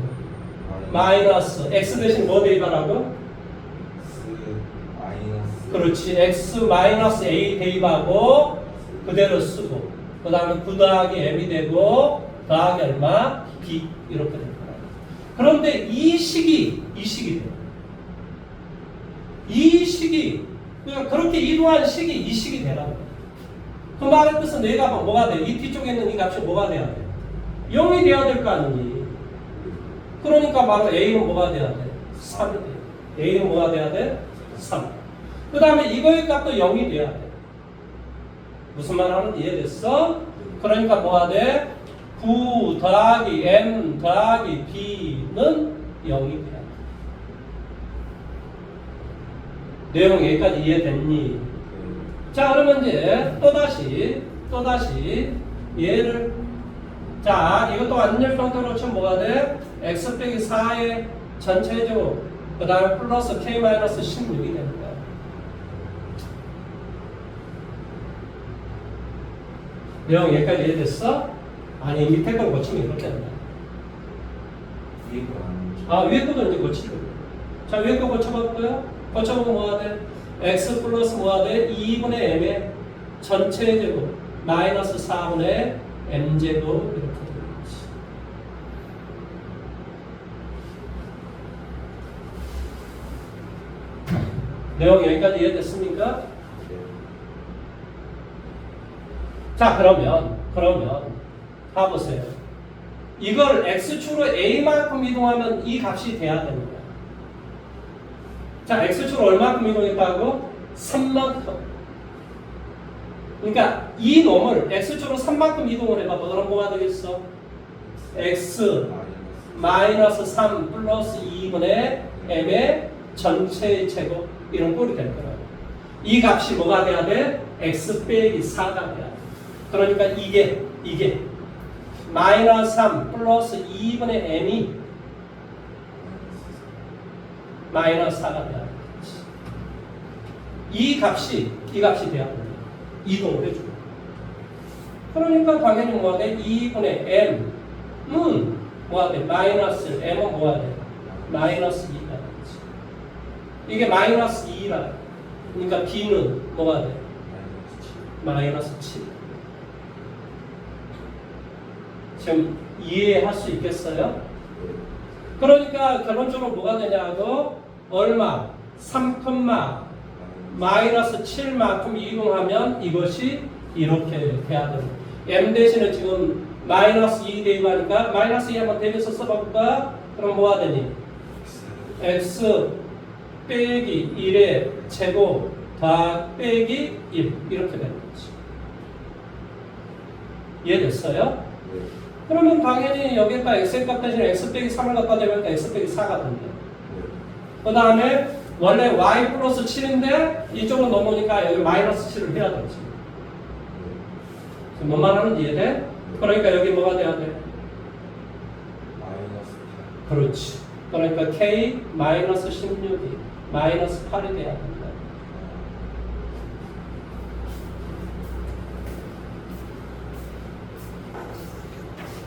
A: 마이너스 x 대신 뭐 대입하라고? 그렇지. x 마이너스 a 대입하고 그대로 쓰고 그 다음에 9 더하기 m이 되고 더하기 얼마? b 이렇게 됩니다. 그런데 이 식이 돼요. 이 식이 그러니까 그렇게 이동한 식이 이 식이 되라고. 그 말의 뜻은 내가 뭐가 돼? 이 뒤쪽에 있는 이 값이 뭐가 돼야 돼? 0이 돼야 될 거 아니니? 그러니까 바로 A는 뭐가 돼야 돼? 3이 돼. A는 뭐가 돼야 돼? 3. 그 다음에 이거의 값도 0이 돼야 돼. 무슨 말 하는지 이해됐어? 그러니까 뭐가 돼? 9 더하기 M 더하기 B는 0이 돼야 돼. 내용 여기까지 이해됐니? 자, 그러면 이제 또다시 얘를 자, 이것도 완전 형태로 치면 뭐가 돼? x 빼기 4의 전체 제곱 그 다음에 플러스 k 마이너스 16이 되는 거야. 내용 여기까지 이해됐어? 아니 밑에 걸 고치면 이렇게 된다.
B: 위에 거 아니죠?
A: 아 위에 거도 이제 고치고. 자 위에 거 고쳐봤고요. 고쳐보면 뭐가 돼? x 플러스 뭐가 돼? 2분의 m의 전체 제곱 마이너스 4분의 m제곱 이렇게 되겠지. 내용 여기까지 이해됐습니까? 자 그러면 봐보세요. 이걸 x축으로 a만큼 이동하면 이 값이 돼야 됩니다. 자 x축으로 얼마큼 이동했다고? 3만큼. 그러니까 이 놈을 x축으로 3만큼 이동을 해봐. 그럼 뭐가 되겠어? x 마이너스 3 플러스 2분의 m의 전체의 제곱 이런 꼴이 될 거라고. 이 값이 뭐가 돼야 돼? x 빼기 4가 돼야 돼. 그러니까 이게 마이너스 3 플러스 2분의 m이 마이너스 4가 돼야 돼. 이 값이 돼야 돼. 이동을 해주고. 그러니까 당연히 뭐가 돼? 2분의 m은 뭐가 돼? 마이너스 m은 뭐가 돼? 마이너스 2가 되지. 이게 마이너스 2라. 그러니까 b는 뭐가 돼? 마이너스 7. 지금 이해할 수 있겠어요? 그러니까 결론적으로 뭐가 되냐고 얼마? 3, 마이너스 7만큼 이동하면 이것이 이렇게 돼야 됩니다. m 대신에 지금 마이너스 2 대입하니까 마이너스 2 한번 대입해서 써볼까? 그럼 뭐가 되니? x 빼기 1의 제곱 다 빼기 1 이렇게 되는 거지. 이해됐어요?
B: 네.
A: 그러면 당연히 여기에다 x의 값 대신에 x 빼기 3을 갖다 대면 x 빼기 4가 된대. 그 다음에 원래 y 플러스 7인데 이쪽으로 넘어오니까 여기 마이너스 7을 해야 되지. 뭔 말하는지 이해돼? 그러니까 여기 뭐가 돼야 돼?
B: 마이너스
A: 그렇지. 그러니까 k 마이너스 16이 마이너스 8이 돼야 된다.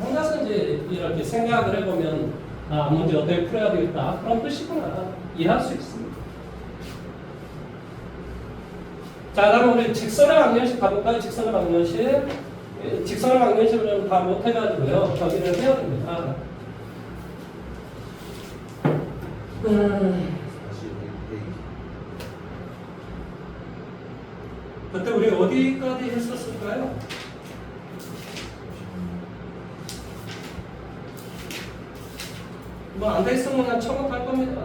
A: 혼자서 이제 이렇게 생각을 해보면 아, 문제 어떻게 풀어야 되겠다. 그런 뜻이구나. 이해할 수 있습니다. 자, 그럼 우리 직선의 방정식 가볼까요? 직선의 방정식. 직선의 방정식을 좀 다 못해가지고요. 정리를 해야 됩니다. 그때 우리 어디까지 했었을까요? 뭐 안 돼 있으면 그냥 처음할 겁니다.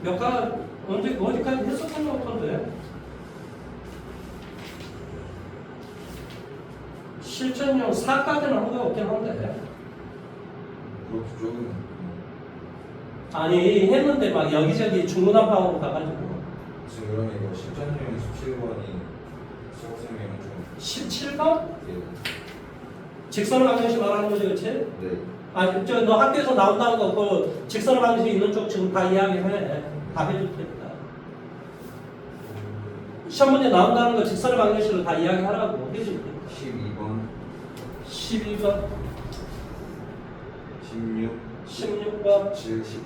A: 몇 가 어디까지 했었던 것 같은데 실전용 4까지는 한 거 없긴 한데
B: 그렇게 조금
A: 아니 했는데 막 여기저기 중구난방으로 가가지고
B: 지금 그러면 이거 실전용 17번이 수학생명은 좀
A: 17번?
B: 예.
A: 직선의 방정식 말하는 거지 그치?
B: 네.
A: 아니 너 학교에서 나온다는 거 그 직선의 방정식 있는 쪽 지금 다 이야기해. 다 해줄 테니까 시험 문제 나온다는 거 직선의 방정식을 다 이야기하라고 해줄 테니까
B: 12번
A: 12번
B: 16
A: 16번
B: 7 19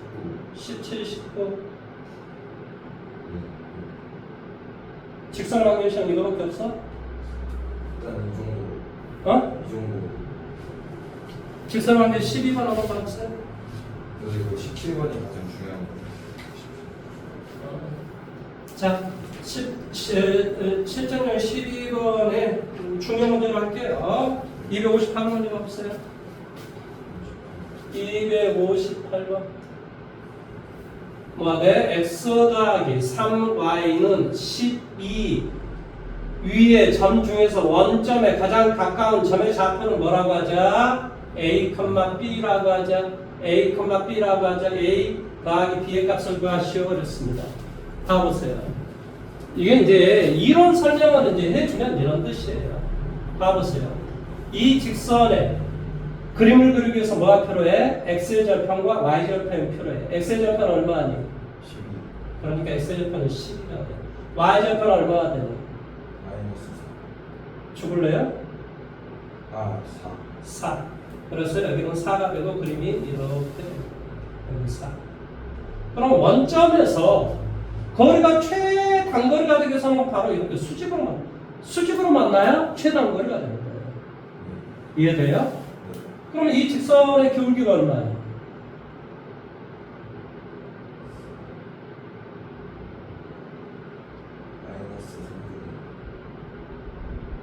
A: 17, 19 직선의 방정식은 이거밖에 없어?
B: 일단 이 정도
A: 어?
B: 이 정도
A: 직선의 방정식 12번 한번 봐주세요.
B: 그리고 17번이 가장 중요한 거
A: 자, 7.0 12번에 중요 문제로 할게요. 258번 문제 봐보세요. 258번. 뭐가 돼? x 더하기 3y는 12 위의 점 중에서 원점에 가장 가까운 점의 좌표는 뭐라고 하자? a, b라고 하자. a, b라고 하자. a 더하기 b의 값을 구하시오. 그랬습니다. 다 보세요. 이게 이제 이론 설명을 이제 해주면 이런 뜻이에요. 봐 보세요. 이 직선에 그림을 그리기 위해서 뭐가 필요해? x의 절편과 y의 절편이 필요해. x의 절편 얼마니?
B: 12
A: 그러니까 x의 절편은 10이가 돼. y의 절편 얼마가 되니?
B: 마이너스
A: 죽을래요?
B: 4 아 4
A: 4. 그래서 여기는 4가 되고 그림이 이렇게 여기 4. 그럼 원점에서 거리가 최단거리가 되기 위해서는 바로 이렇게 수직으로 만나야 최단거리가 되는 거예요. 이해돼요? 그럼 이 직선의 기울기가 얼마예요?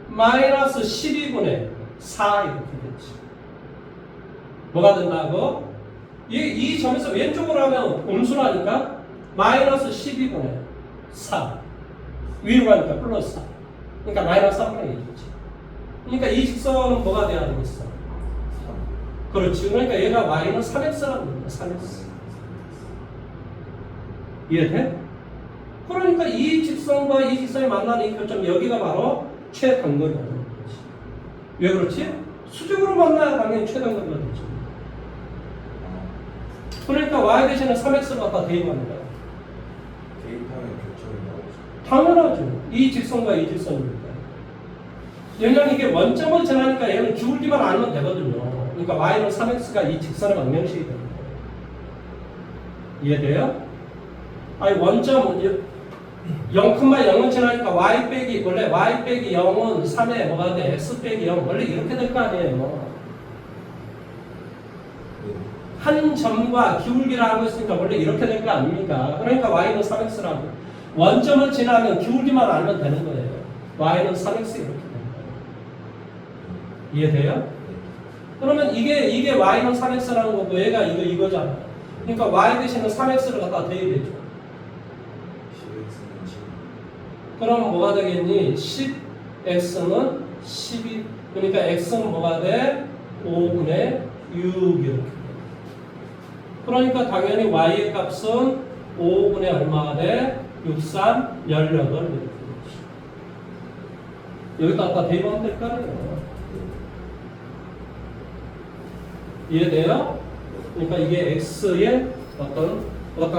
A: 마이너스 12분의 4 이렇게 되지. 뭐가 된다고? 이 점에서 왼쪽으로 하면 음수라니까 마이너스 12분의 4 위로 가니까 플러스 4 그러니까 마이너스 3분의 1이지. 그러니까 이 직선은 뭐가 돼야 되겠어? 그렇지. 그러니까 얘가 y는 3x라는 겁니다. 3x 이해돼? 그러니까 이 직선과 이 직선이 만나는 이 교점 여기가 바로 최단거리가 되는 거지. 왜 그렇지? 수직으로 만나야 당연히 최단거리가 되지. 그러니까 y 대신에 3x를 갖다 대입하는 거야.
B: 대입하면 교점이 나오죠.
A: 당연하죠. 이 직선과 이 직선이니까. 왜냐면 이게 원점을 지나니까 얘는 기울기만 알면 되거든요. 그러니까 y는 3x가 이 직선의 방정식이 되는 거예요. 이해돼요? 아니 원점 0,0을 지나니까 y 빼기 원래 y 빼기 0은 3에 뭐가 돼? x 빼기 0 원래 이렇게 될 거 아니에요. 한 점과 기울기라고 했으니까 원래 이렇게 될 거 아닙니까? 그러니까 y는 3x라고. 원점을 지나면 기울기만 알면 되는 거예요. y는 3x 이렇게 되는 거예요. 이해돼요? 그러면 이게 y는 3x라는 거고 얘가 이거잖아. 그러니까 y 대신에 3x를 갖다 대입해줘.
B: 10x는 10.
A: 그럼 뭐가 되겠니? 10x는 12. 그러니까 x는 뭐가 돼? 5분의 6 이렇게. 그러니까 당연히 y의 값은 5분의 얼마가 돼? 63, 18 이렇게 되지. 여기다 갖다 대입하면 될 거 아니에요. 이해돼요? 그러니까 이게 x의 어떤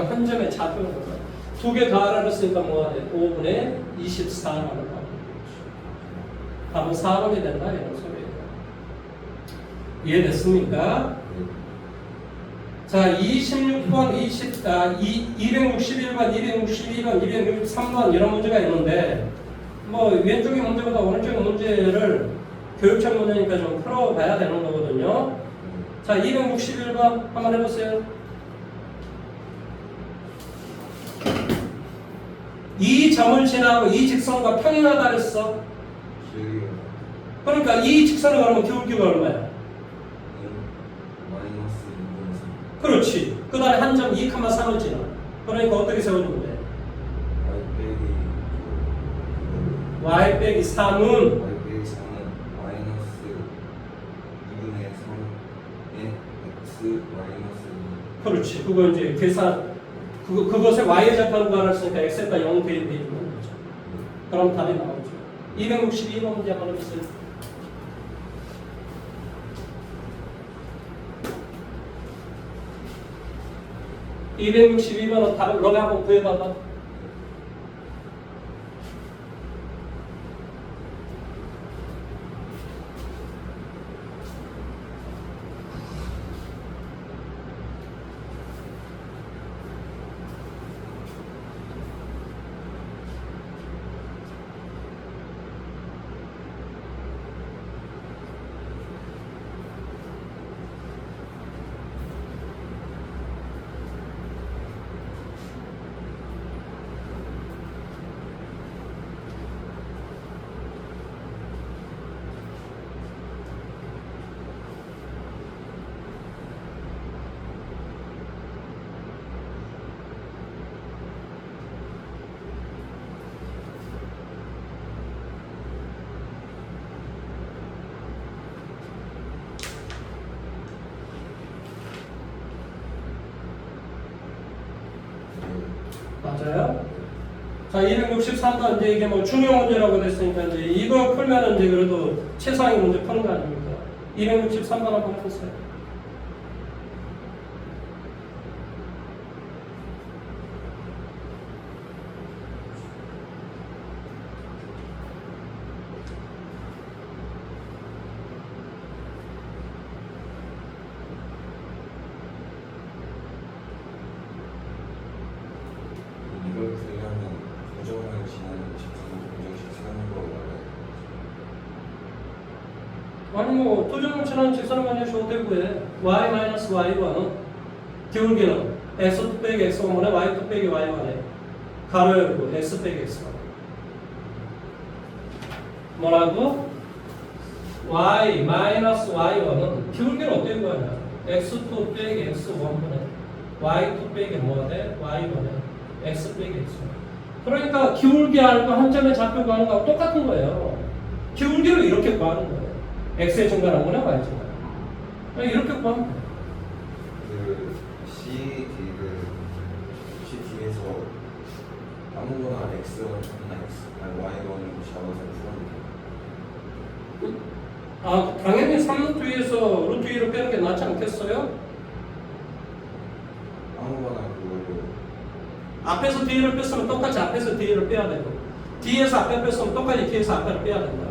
A: 한 점의 좌표인 거예요. 두 개 더하라고 했으니까 뭐가 돼? 5분의 24라는 거. 답은 4번이 된다 이런 소리예요. 이해됐습니까? 자, 26번, 261번, 262번, 263번 이런 문제가 있는데 뭐 왼쪽의 문제보다 오른쪽의 문제를 교육청 문제니까 좀 풀어봐야 되는 거거든요. 자, 261번 한번 해보세요. 이 점을 지나고 이 직선과 평행하다 그랬어.
B: 기울기가
A: 그러니까 이 직선을 그러면 기울기가 얼마야?
B: 마이너스 2분의 3.
A: 그렇지. 그 다음에 한 점 2,3을 지나. 그러니까 어떻게 세워주면 돼? y 빼기 3은
B: y 빼기 3은 마이너스 2분의 3의 x 마이너스 2.
A: 그렇지. 그거 이제 계산 그것에 y의 좌표를 구하랬으니까 x에다 0 대입해주면 되죠. 그럼 답이 나오죠. 262번 문제 한번 해보세요. 262번은 답을 너가 한번 구해봐봐. 맞아요? 자, 263번 이제 이게 뭐 중요 문제라고 됐으니까 이제 이거 풀면 이제 그래도 최상위 문제 푸는 거 아닙니까? 263번 한번 해보세요.
B: 이걸 풀려면 고정을 지나는 직선 공정식 쓰는 거 말해.
A: 아니 뭐 도전을 지나는 직선을 만드셔도 되고요. y-y1은 기울기는 x 빼기 x1분의 y2 빼기 y1에 가로 열고 x 빼기 x1 뭐라고? y-y1은 기울기는 어떻게 구하냐? x2 빼기 x1분의 y2 빼기 뭐가 돼? y1에 x 빼기 x. 그러니까 기울기 알고 한 점의 좌표 구하는 거하고 똑같은 거예요. 기울기를 이렇게 구하는 거예요. x의 증가한 거나 y의 증가. 이렇게 구하면 돼요.
B: 그 CD에서 잡아서 풀어볼게요.
A: 아, 당연히 3루트 위에서 루트 2로 빼는 게 낫지 않겠어요?
B: 아무거나 그거를
A: 앞에서 뒤를 뺐으면 똑같이 앞에서 뒤를 빼야 되고, 뒤에서 앞에 뺐으면 똑같이 뒤에서 앞에를 빼야 된다.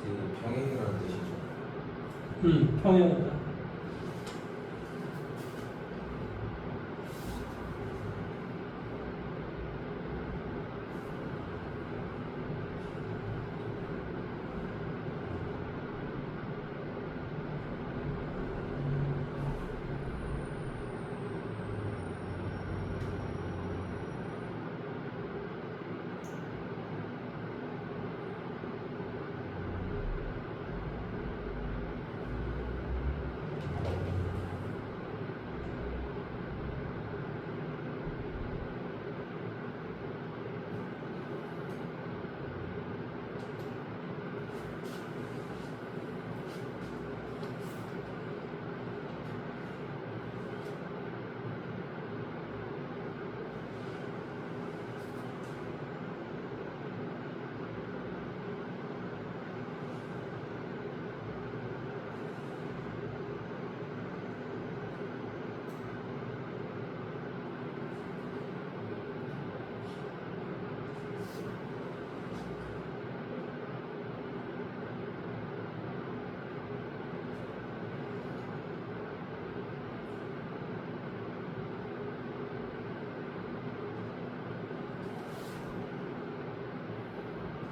B: 이게 병행이라는 뜻이죠.
A: 평형이다.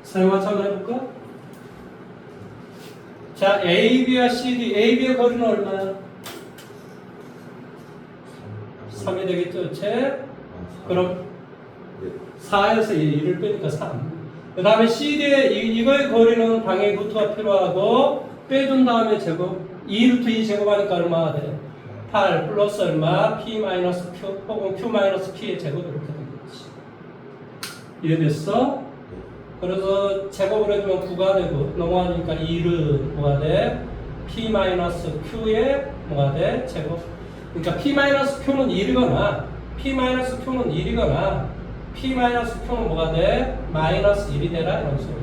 A: 사용하자 한번 해볼까? 자, AB와 CD, AB의 거리는 얼마야? 3이 되겠죠, 제? 그럼 4에서 1을 빼니까 3. 그 다음에 CD의 이거의 거리는 당연히 루트가 필요하고 빼준 다음에 제곱 2루트 2 제곱하니까 얼마가 돼? 8 플러스 얼마? P 마이너스 Q 혹은 Q 마이너스 P의 제곱 이렇게 되겠지. 이해됐어? 그래서 제곱을 해주면 9가 되고 넘어가니까 2는 뭐가 돼? P 마이너스 Q의 뭐가 돼? 제곱. 그러니까 P 마이너스 Q는 1이거나 P 마이너스 Q는 1이거나 P 마이너스 Q는 뭐가 돼? 마이너스 1이 되라 이런 소리야.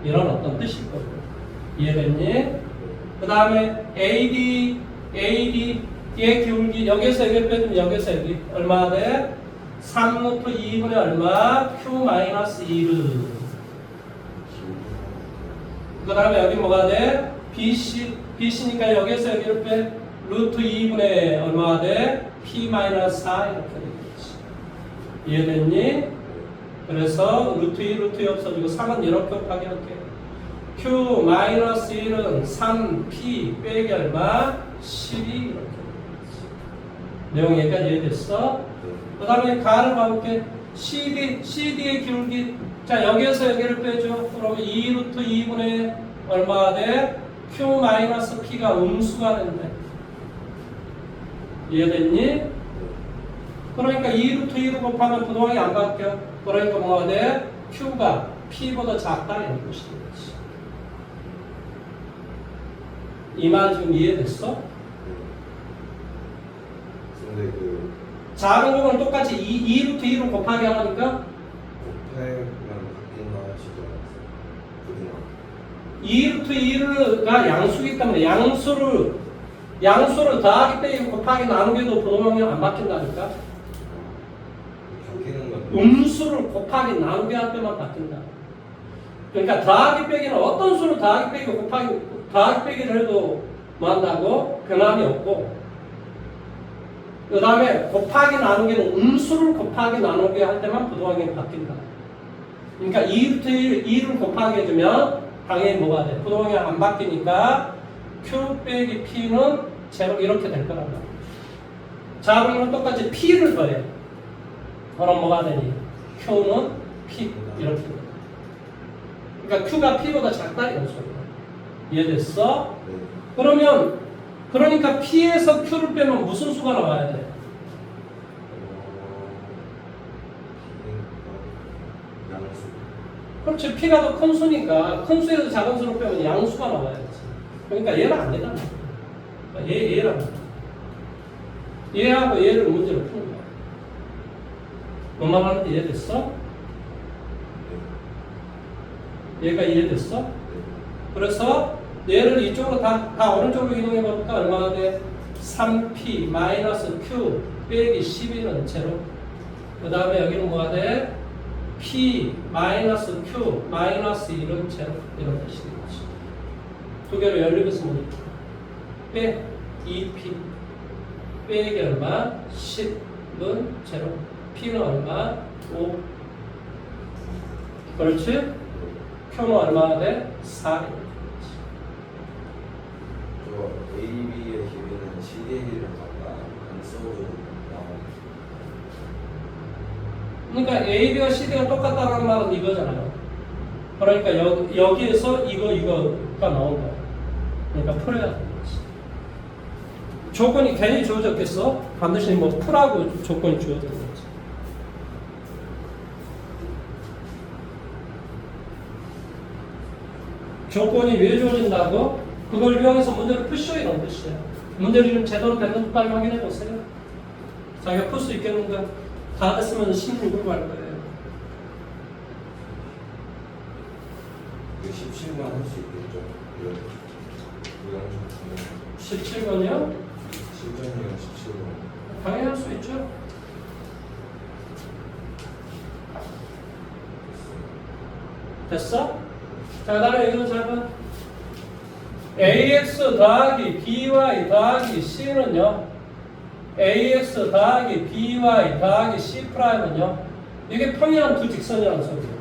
A: 이런 어떤 뜻일 거고. 이해됐니? 그 다음에 AD의 기울기 여기서 여기 빼주면 여기서 여기 얼마 돼? 3루트 2분의 얼마? Q 마이너스 1은. 그 다음에 여기 뭐가 돼? BC니까 여기서 여기를 빼 루트 2분의 얼마가 돼? P 마이너스 4 이렇게 되겠지. 이해됐니? 그래서 루트 2 루트 2 없어지고 3은 이렇게 곱하기 할게. Q 마이너스 1은 3P 빼기 얼마? 12 이렇게 되겠지. 내용 여기까지 이해됐어? 그 다음에 가를 봐볼게. CD의 기울기. 자, 여기에서 여기를 빼줘. 그러면 2루트 2분의 얼마가 돼? Q 마이너스 P가 음수가 된대. 이해됐니? 그러니까 2루트 2로 곱하면 부동항이 안 바뀌어. 그러니까 뭐가 돼? Q가 P보다 작다 이런 뜻이 되겠지. 이 말 지금 이해됐어?
B: 근데 그
A: 작은 거는 똑같이 2루트 2로 곱하기 하니까
B: 곱하기만 바뀐 거 하시죠.
A: 2루트 2가 양수이기 때문에 양수를 더하기 빼기 곱하기 나누기도 부동항이 안 바뀐다니까.
B: 바뀌는 건
A: 음수를 곱하기 나누기 할 때만 바뀐다. 그러니까 더하기 빼기는 어떤 수를 더하기 빼기 곱하기 더하기 빼기를 해도 뭐 한다고? 변함이 없고 그 다음에 곱하기 나누기는 음수를 곱하기 나누기 할 때만 부동항이 바뀐다. 그러니까 2루트 2를 곱하기 해주면 당연히 뭐가 돼? 부동항이 안 바뀌니까 Q 빼기 P는 제로 이렇게 될 거란 말이야. 자, 그러면 똑같이 P를 더해. 그럼 뭐가 되니? Q는 P 이렇게 돼. 그러니까 Q가 P보다 작다 이런 소리야. 이해됐어?
B: 네.
A: 그러니까 P에서 Q를 빼면 무슨 수가 나와야 돼?
B: 양수.
A: 그렇지. P가 더 큰 수니까 큰 수에서 작은 수를 빼면 양수가 나와야지. 그러니까 얘는 안 된다. 얘랑 얘하고 얘를 문제로 푸는 거야. 뭔 말 하는지 이해됐어? 얘가 이해됐어? 그래서 얘를 이쪽으로 다 오른쪽으로 이동해 볼까? 얼마나 돼? 3P 마이너스 Q 빼기 12는 제로. 그 다음에 여기는 뭐가 돼? P 마이너스 Q 마이너스 1은 제로. 이런 뜻이 되겠지. 두 개로 연립해서 뭐니? 빼 2P 빼기 얼마? 10은 제로. P는 얼마? 5. 그렇지? Q는 얼마나 돼? 4.
B: 저 AB의 길이는 CD의 길이랑 같다. 안 써도 나오네.
A: 그러니까 AB와 CD가 똑같다는 말은 이거잖아요. 그러니까 여기에서 이거가 나온 거야. 그러니까 풀어야 되겠지. 조건이 괜히 주어졌겠어? 반드시 뭐 풀라고 조건이 주어진 거지. 조건이 왜 주어진다고? 그걸 이용해서 문제를 푸시오 이런 뜻이야. 문제를 좀 제대로 됐는지 빨리 확인해 보세요. 자기가 풀 수 있겠는데 다 됐으면 16으로 갈 거예요.
B: 17만 할 수 있겠죠. 이런
A: 17번이요?
B: 실전이랑 17만.
A: 당연히 할 수 있죠. 됐어? 자, 그 다음에 이거 잘 봐. AX 더하기 BY 더하기 C는요. AX 더하기 BY 더하기 C 프라임은요. 이게 평이한 두 직선이라는 소리예요.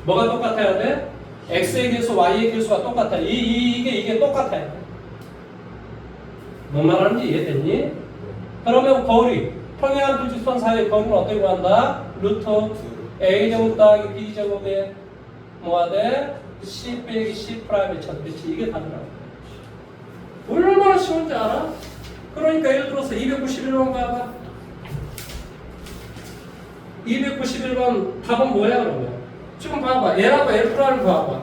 A: 뭐가 똑같아야 돼? x의 개수, y의 개수가 똑같아. 이게 똑같아요. 뭔 말하는지 이해됐니? 그러면 거리, 평행한 두 직선 사이의 거리는 어떻게 구한다? 루트 a제곱 더하기 b제곱에 뭐가 돼? c 빼기 c 프라임의 전대치. 이게 답이라고. 얼마나 쉬운지 알아? 그러니까 예를 들어서 291번 가봐. 291번 답은 뭐야 그러면? 지금 봐봐. L하고 L 프라임을 봐봐.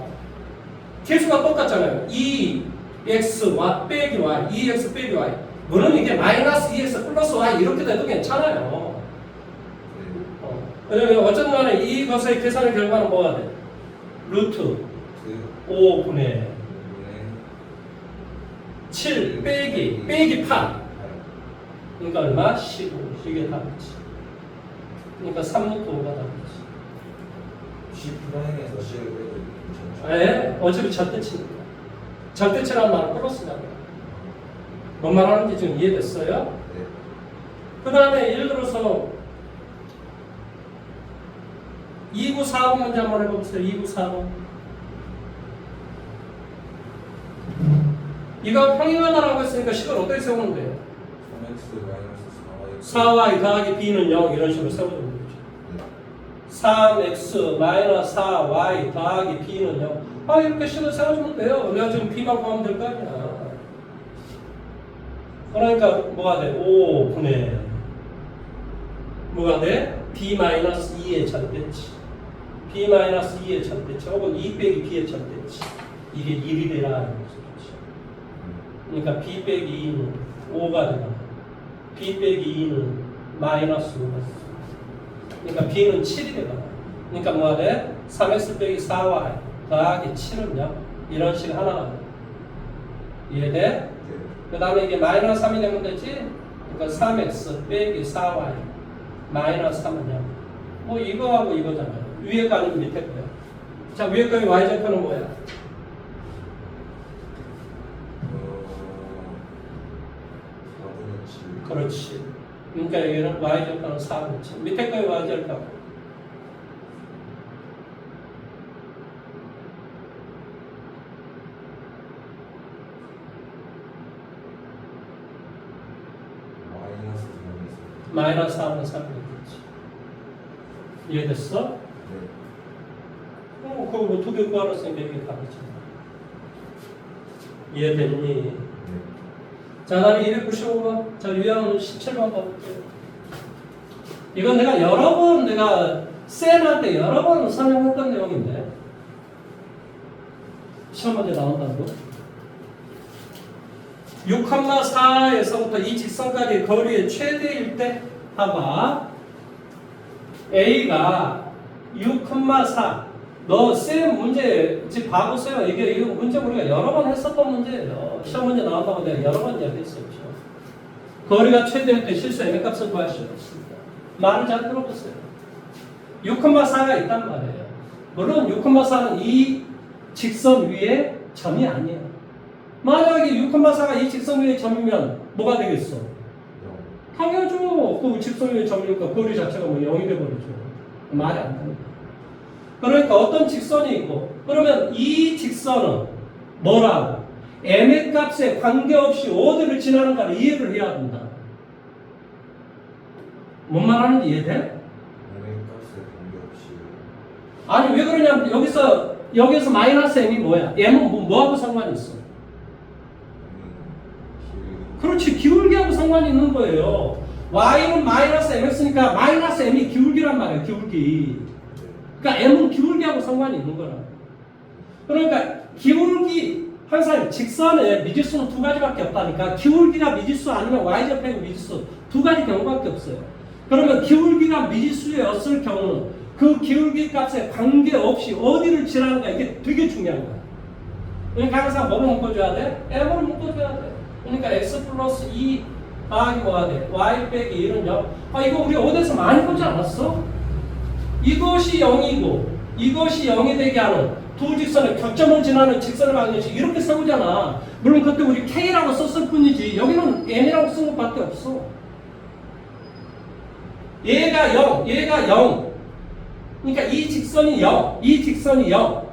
A: 개수가 똑같잖아요. 2x 빼기 y, 2x 빼기 y. 물론 이게 마이너스 2x 플러스 y 이렇게 돼도 괜찮아요. 왜냐면 어쨌든 간에 이것의 계산의 결과는 뭐가 돼? 루트 5분의 7 빼기 8. 그러니까 얼마? 15. 이게 답이지. 그러니까 3루트 5가 답이지.
B: C 프라임에서 C를 빼도 괜찮죠?
A: 네, 어차피 절대치니까. 절대치라는 말은 플러스냐고. 뭔 말하는지 지금 이해됐어요?
B: 네.
A: 그 다음에 예를 들어서 2940 문제 한번 해보세요. 2940. 이거 평행하다라고 했으니까 식을 어떻게 세우는 거예요?
B: 3x 마이너스 4y
A: 4y 더하기 b는 0 이런 식으로 세워주는 거죠. 3x 마이너스 4y 더하기 b는 0. 아 이렇게 식을 세워주면 돼요. 내가 지금 b만 구하면 될 거 아니야. 그러니까 뭐가 돼? 5분의 뭐가 돼? b 마이너스 2의 절대치. b 마이너스 2의 절대치 혹은 2 빼기 b의 절대치. 이게 1이 되라 이런 거죠. 그러니까 b 빼기 2는 5가 되나? b 빼기 2는 마이너스 5가 돼. 그러니까 b는 7이 되나? 그러니까 뭐가 돼? 3x 빼기 4y 더하기 7은 0. 이런 식 하나가 돼. 이해돼? 그 다음에 이게 마이너스 3이 되면 되지? 그러니까 3x 빼기 4y 마이너스 3은 0. 뭐 이거하고 이거잖아요. 위에 거 아니면 밑에 거야. 자, 위에 거의 y절편은 뭐야? 그렇지. 그러니까 여기는 y절편은 4분의 7. 밑에 거의 y절편. 마이너스 4분의 3이겠지. 이해됐어?
B: 네.
A: 그거 뭐 두 개 구하랬으니까 이게 답이지. 이해됐니?
B: 네.
A: 자, 다음에 295번. 자, 유형 17번 가볼게요. 이건 내가 여러 번, 쌤한테 여러 번 설명했던 내용인데. 시험 문제 나온다는 거. 6,4에서부터 이 직선까지 거리의 최대일 때 봐봐. A가 6,4. 너 쌤 문제 지금 봐보세요. 이게 문제 우리가 여러 번 했었던 문제예요. 시험 문제 나온다고 내가 여러 번 이야기했었죠. 거리가 최대일 때 실수 M값을 구할 수 없습니다. 말을 잘 들어보세요. 6,4가 있단 말이에요. 물론 6,4는 이 직선 위에 점이 아니에요. 만약에 6,4가 이 직선 위에 점이면 뭐가 되겠어? 당연하죠. 그 직선 위에 점이니까 거리 자체가 뭐 0이 돼버리죠. 말이 안 됩니다. 그러니까 어떤 직선이 있고, 그러면 이 직선은 뭐라고? m의 값에 관계없이 어디를 지나는가를 이해를 해야 된다. 뭔 말하는지 이해돼?
B: m의 값에 관계없이.
A: 아니 왜 그러냐면 여기서 마이너스 m이 뭐야? m은 뭐하고 상관이 있어? 그렇지, 기울기하고 상관이 있는 거예요. y는 마이너스 mx니까 마이너스 m이 기울기란 말이에요. 기울기. 그러니까 m은 기울기하고 상관이 있는 거라. 그러니까 기울기 항상 직선에 미지수는 두 가지밖에 없다니까. 기울기가 미지수 아니면 y절편이 미지수 두 가지 경우밖에 없어요. 그러면 기울기가 미지수였을 경우는 그 기울기 값에 관계없이 어디를 지나는가 이게 되게 중요한 거야. 그러니까 항상 뭐를 묶어줘야 돼? m을 묶어줘야 돼. 그러니까 x 플러스 2 더하기 뭐가 돼? y 빼기 1은 0. 아 이거 우리 어디서 많이 보지 않았어? 이것이 0이고 이것이 0이 되게 하는 두 직선의 교점을 지나는 직선의 방정식 이렇게 세우잖아. 물론 그때 우리 k라고 썼을 뿐이지 여기는 n이라고 쓴 것밖에 없어. 얘가 0, 얘가 0. 그러니까 이 직선이 0, 이 직선이 0.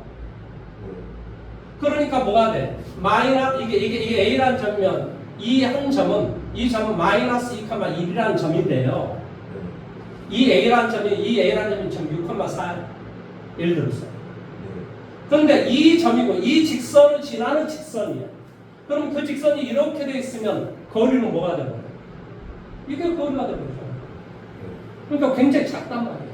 A: 그러니까 뭐가 돼? 이게 A라는 점이면 이 점은 마이너스 2,1이라는 점인데요. 이 A라는 점이 지금 6,4 예를 들었어요. 그런데 이 점이고 이 직선을 지나는 직선이야. 그럼 그 직선이 이렇게 돼 있으면 거리는 뭐가 되버려요? 이게 거리가 되버리죠. 그러니까 굉장히 작단 말이에요.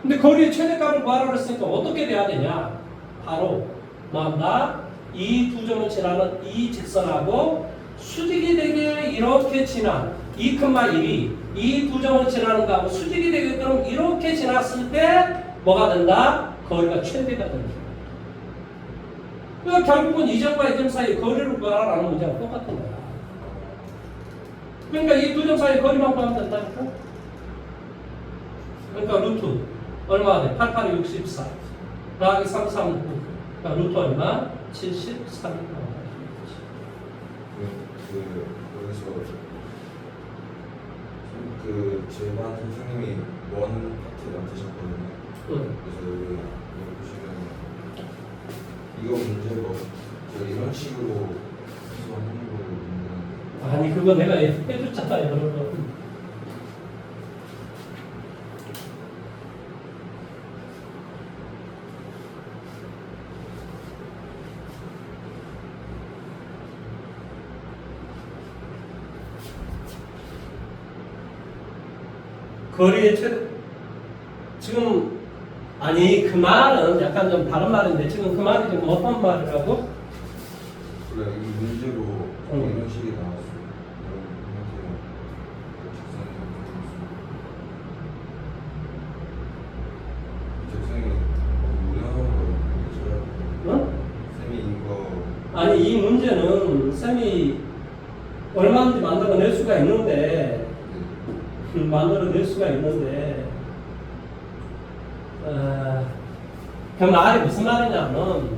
A: 근데 거리의 최대값을 구하라고 했으니까 어떻게 돼야 되냐? 바로 뭐한다? 이 두 점을 지나는 이 직선하고 수직이 되게 이렇게 지난 2,1이 이 두 점을 지나는 거하고 수직이 되게끔 이렇게 지났을 때 뭐가 된다? 거리가 최대가 됩니다. 그러니까 결국은 이 점과 이 점 사이 거리를 구하라는 문제가 똑같은 거야. 그러니까 이 두 점 사이 거리만 구하면 된다니까. 그러니까 루트 얼마가 돼? 8, 8이 64 더하기 3, 3, 9 그러니까 루트 얼마? 73.
B: 여기서 제반 선생님이 원 파트 만드셨거든요. 그래서 여기 보시면 이거 문제로 제가 이런 식으로 해서 하는 거는
A: 아니 그거 내가 해줬잖아요 여러분. 거리의 최대 지금 아니 그 말은 약간 좀 다른 말인데 지금 그 말이 지금 어떤 말이라고?
B: 그래 이 문제로 이런 식이 나왔어요.
A: 응?
B: 쌤이 이거
A: 아니 이 문제는 쌤이 얼마든지 만들어낼 수가 있는데 그 말이 무슨 말이냐면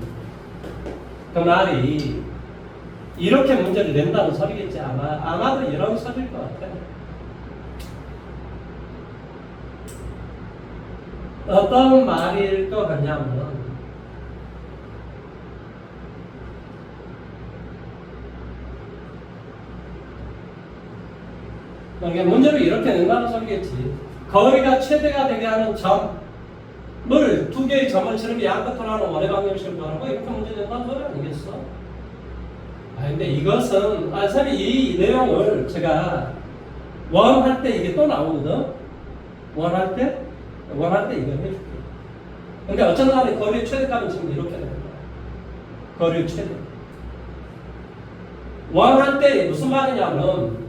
A: 그 말이 이렇게 문제를 낸다는 소리겠지. 아마도 이런 소리일 것 같아요. 어떤 말일 것 같냐면 그러니까 문제를 이렇게 낸다는 소리겠지. 거리가 최대가 되게 하는 점을 두 개의 점을 치르면 양끝으로 하는 원의 방정식을 구하라고 이렇게 문제 낸다는 소리 아니겠어? 근데 이것은 선생님이 이 내용을 제가 원할 때 이게 또 나오거든. 원할 때 이거 해줄게. 그러니까 어쩐 날에 거리의 최대값은 지금 이렇게 되는 거야. 거리의 최대. 원할 때 무슨 말이냐면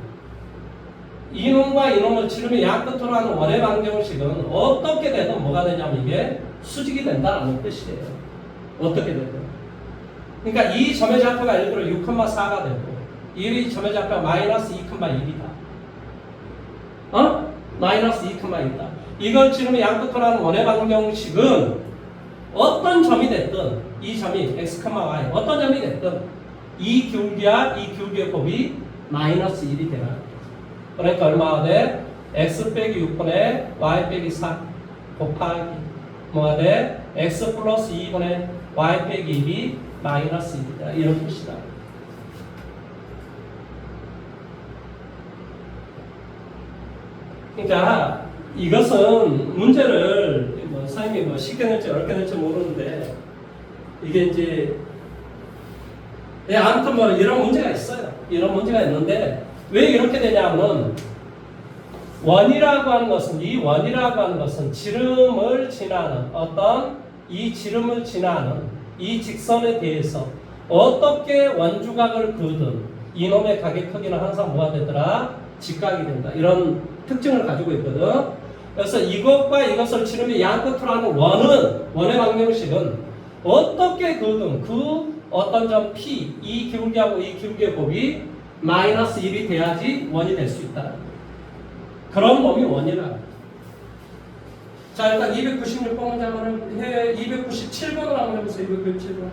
A: 이놈과 이놈을 치르면 양끝으로 하는 원의 방정식은 어떻게 되든 뭐가 되냐면 이게 수직이 된다는 뜻이에요. 어떻게 되든. 그러니까 이 점의 좌표가 예를 들어 6,4가 되고 이 점의 좌표가 마이너스 2,1이다. 마이너스 2,1이다. 이걸 치르면 양끝으로 하는 원의 방정식은 어떤 점이 됐든 이 점이 x, y 어떤 점이 됐든 이 기울기와 이 기울기의 곱이 마이너스 1이 되나. 그러니까 얼마가 돼? x 빼기 6분의 y 빼기 4 곱하기 뭐가 돼? x 플러스 2분의 y 빼기 1이 마이너스 1이다. 이런 뜻이다. 그러니까 이것은 문제를 선생님이 쉽게 낼지 어렵게 낼지 모르는데 이게 이제 아무튼 이런 문제가 있어요. 이런 문제가 있는데 왜 이렇게 되냐면 원이라고 하는 것은 지름을 지나는 어떤 이 지름을 지나는 이 직선에 대해서 어떻게 원주각을 그으든 이놈의 각의 크기는 항상 뭐가 되더라? 직각이 된다. 이런 특징을 가지고 있거든. 그래서 이것과 이것을 치르면 양끝으로 하는 원의 방정식은 어떻게 그으든 그 어떤 점 P, 이 기울기하고 이 기울기의 곱이 마이너스 1이 돼야지 원이 될 수 있다. 그런 놈이 원이라. 자, 일단 296번 문제 한번 해. 297번을 한번 해보세요. 297번.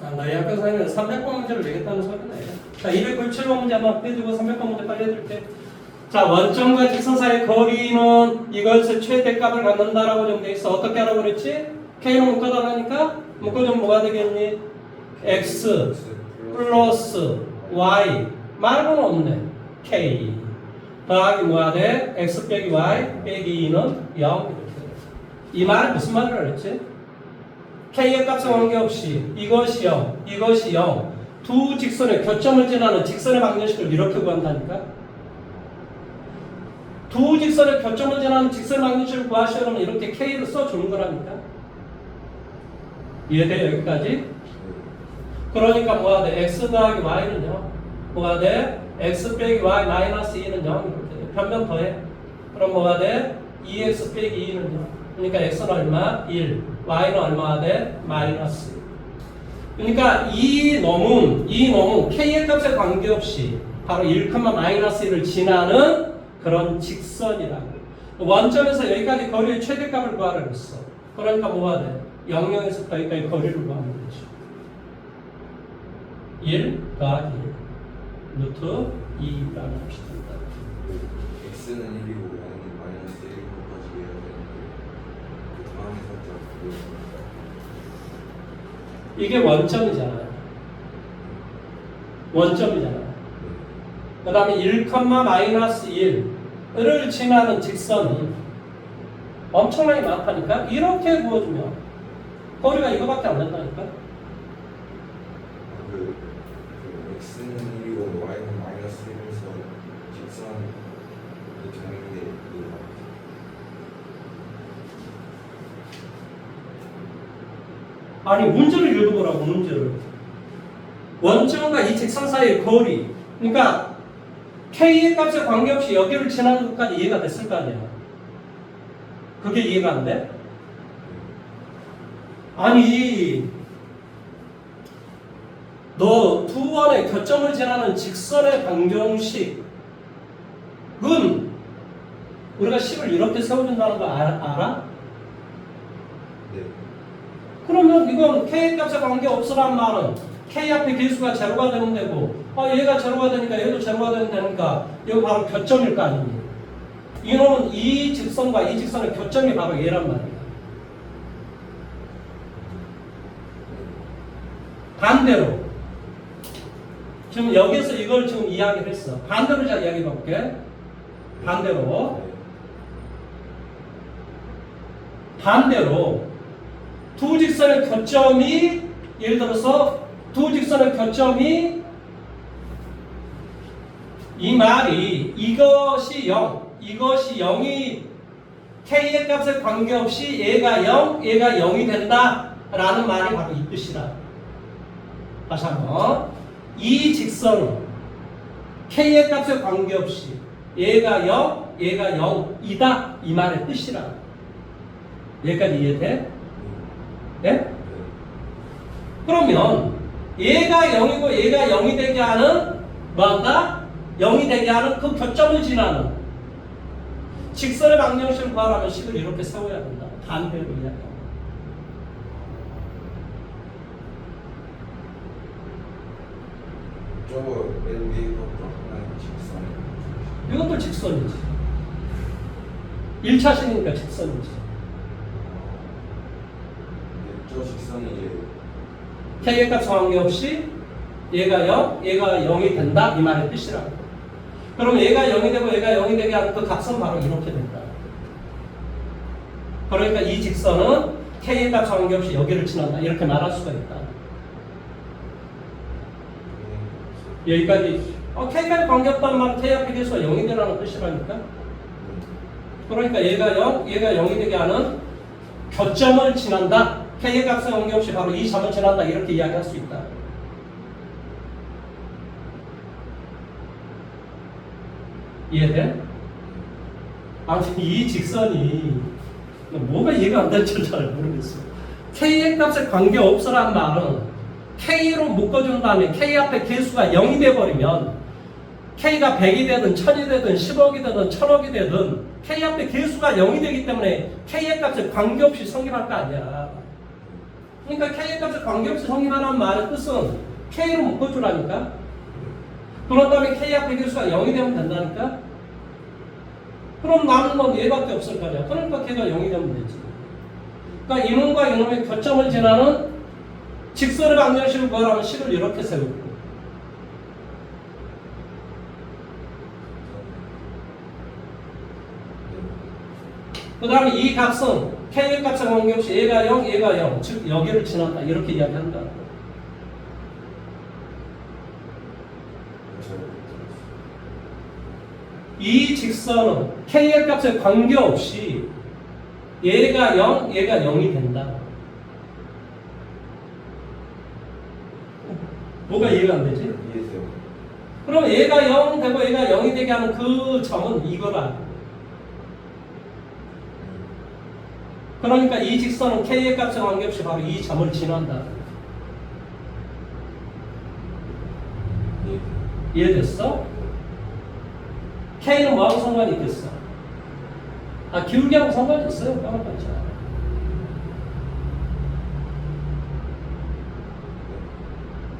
A: 너희 학교 선생님은 300번 문제를 내겠다는 소리네. 자, 297번 문제 한번 빼주고 300번 문제 빨리 해줄게. 자, 원점과 직선 사이의 거리는 이것의 최대값을 갖는다라고 좀 돼 있어. 어떻게 하라고 그랬지? K는 묶어달라니까? 묶어주면 뭐가 되겠니? X 플러스 Y 말고는 없네. K 더하기 뭐가 돼? X 빼기 Y 빼기 2는 0 이렇게 돼. 이 말은 무슨 말을 했지? K의 값에 관계없이 이것이 0, 이것이 0 두 직선의 교점을 지나는 직선의 방정식을 이렇게 구한다니까? 두 직선의 교점을 지나는 직선의 방정식을 구하시려면 이렇게 K를 써주는 거라니까? 이해돼? 여기까지? 그러니까 뭐가 돼? X 더하기 Y는요? 뭐가 돼? X 빼기 Y 마이너스 2는 0 이렇게 돼. 변명 더해. 그럼 뭐가 돼? 2X 빼기 2는요? 그러니까 X는 얼마? 1. Y는 얼마가 돼? 마이너스 1. 그러니까 이 놈은 K의 값에 관계없이 바로 1, 마이너스 1을 지나는 그런 직선이라고. 원점에서 여기까지 거리의 최대값을 구하라고 했어. 그러니까 뭐가 돼? 0에서 여기까지 거리를 구하면 되죠. 1 더하기 1 루트 2라는 것이 된다.
B: X는 1이고 Y는 마이너스 1까지 해야 되는데 그 다음에 살짝
A: 이게 원점이잖아요. 원점이잖아요. 그 다음에 1, 마이너스 1을 지나는 직선이 엄청나게 많다니까? 이렇게 구워주면 거리가 이거밖에 안 된다니까?
B: 그 X는 1이고 Y는 마이너스 1에서 직선이 정리돼
A: 아니 문제를 읽어보라고. 문제를. 원점과 이 직선 사이의 거리, 그러니까 K의 값에 관계없이 여기를 지나는 것까지 이해가 됐을 거 아니야. 그게 이해가 안 돼? 아니 너 두 원의 교점을 지나는 직선의 방정식은 우리가 식을 이렇게 세워준다는 거 알아?
B: 네.
A: 그러면 이건 K 값에 관계없으란 말은 K 앞에 개수가 제로가 되면 되고 얘가 제로가 되니까 얘도 제로가 되면 되니까 이거 바로 교점일 거 아니니? 이놈은 이 직선과 이 직선의 교점이 바로 얘란 말이야. 반대로 지금 여기서 이걸 지금 이야기를 했어. 반대로 자 이야기해 볼게. 반대로 두 직선의 교점이 예를 들어서 두 직선의 교점이 이 말이 이것이 0, 이것이 0이 K의 값에 관계없이 얘가 0, 얘가 0이 된다 라는 말이 바로 이 뜻이라. 다시 한번 이 직선은 K의 값에 관계없이 얘가 0, 얘가 0이다 이 말의 뜻이라. 여기까지 이해돼? 네? 그러면 얘가 0이고 얘가 0이 되게 하는 뭐한다? 0이 되게 하는 그 교점을 지나는 직선의 방정식을 구하려면 식을 이렇게 세워야 된다. 반대로 이야기합니다.
B: 저거 맨 위에 것도 하나의 직선.
A: 이것도 직선이지. 1차식이니까 직선이지.
B: 저 직선이 이제
A: K의 값 관계없이 얘가 0, 얘가 0이 된다 이 말의 뜻이라고. 그럼 얘가 0이 되고 얘가 0이 되게 하는 그 값은 바로 이렇게 된다. 그러니까 이 직선은 K의 값 관계없이 여기를 지난다 이렇게 말할 수가 있다. 여기까지 K가 관계없다는 말은 K 앞에 계수가 0이 되라는 뜻이라니까. 그러니까 얘가 0, 얘가 0이 되게 하는 교점을 지난다. K의 값에 관계없이 바로 이 점을 지난다 이렇게 이야기할 수 있다. 이해돼? 아무튼 이 직선이 뭐가 이해가 안 될지 잘 모르겠어. K의 값에 관계없으란 말은 K로 묶어준 다음에 K 앞에 개수가 0이 돼버리면 K가 100이 되든 1000이 되든 10억이 되든 1000억이 되든 K 앞에 개수가 0이 되기 때문에 K의 값에 관계없이 성립할 거 아니야. 그러니까 K의 값에 관계없이 성립하라는 말의 뜻은 K로 묶어주라니까. 그런 다음에 K 앞에 개수가 0이 되면 된다니까. 그럼 남은 건 얘밖에 없을 거 아니야. 그러니까 K가 0이 되면 되지. 그러니까 이놈과 이놈의 교점을 지나는 직선의 방정식을 구하라면 식을 이렇게 세우고, 그 다음에 이 값은 K의 값에 관계없이 얘가 0, 얘가 0, 즉 여기를 지났다 이렇게 이야기한다. 이 직선은 K의 값에 관계없이 얘가 0, 얘가 0이 된다. 뭐가 이해가 안 되지?
B: 이해돼요.
A: 그럼 얘가 0 되고 얘가 0이 되게 하는 그 점은 이거라. 그러니까 이 직선은 K의 값에 관계없이 바로 이 점을 지난다. 이해됐어? K는 뭐하고 상관이 있겠어? 기울기하고 상관이 있어요. 까먹었죠.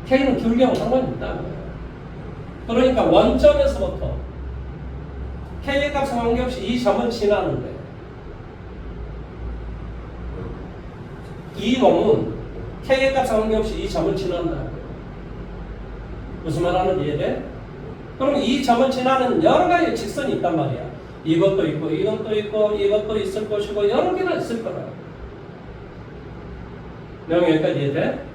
A: K는 기울기하고 상관이 있다. 그러니까 원점에서부터 K의 값에 관계없이 이 점을 지나는데 이 놈은 K의 값에 관계없이 이 점을 지난다. 무슨 말하는지 이해돼? 그럼 이 점을 지나는 여러 가지 직선이 있단 말이야. 이것도 있고 이것도 있고 이것도 있을 것이고 여러 개가 있을 거라. 내용 여기까지 이해돼?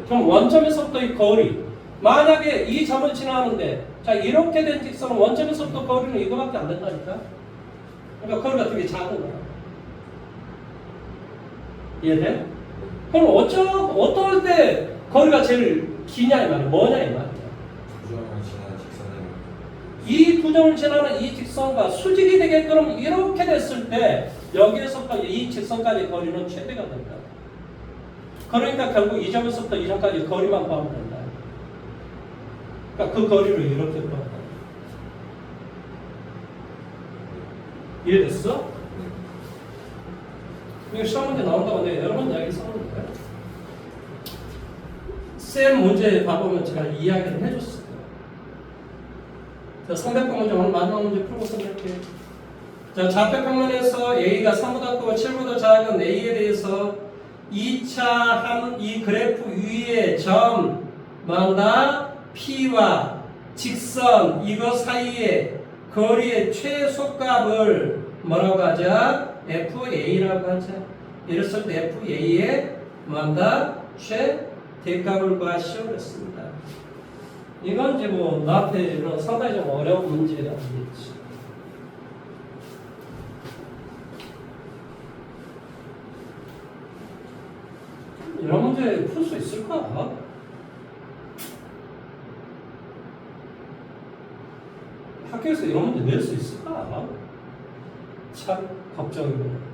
A: 그럼 원점에서부터 이 거리, 만약에 이 점을 지나는데 자 이렇게 된 직선은 원점에서부터 거리는 이거밖에 안 된다니까. 그러니까 거리가 되게 작은 거야. 이해돼? 그럼 어떨 때 거리가 제일 기냐 이 말이야. 뭐냐 이 말이야.
B: 부정을 지나는 직선을
A: 이 두 점을 지나는 이 직선과 수직이 되게끔 이렇게 됐을 때 여기에서부터 이 직선까지 거리는 최대가 된다. 그러니까 결국 이 점에서부터 이 점까지 거리만 구하면 된다. 그러니까 그 거리를 이렇게 구한다. 이해됐어? 이거 시험 문제 나온다고 내가 여러 번 이야기 써놓는데 쌤 문제 봐보면 제가 이야기를 해줬어요. 자, 300번 문제 오늘 마지막 문제 풀고 끝낼게요. 자, 좌표평면에서 A가 3보다 크고 7보다 작은 A에 대해서 2차 이 그래프 위에 점 뭐한다? P와 직선 이거 사이에 거리의 최소값을 뭐라고 하자? FA라고 하자. 이랬을 때 FA의 뭐한다? 최대값을 구하시오 그랬습니다. 이건 이제 뭐 나한테는 상당히 좀 어려운 문제가 아니겠지. 이런 문제 풀 수 있을까? 학교에서 이런 문제 낼 수 있을까? 참 걱정이네.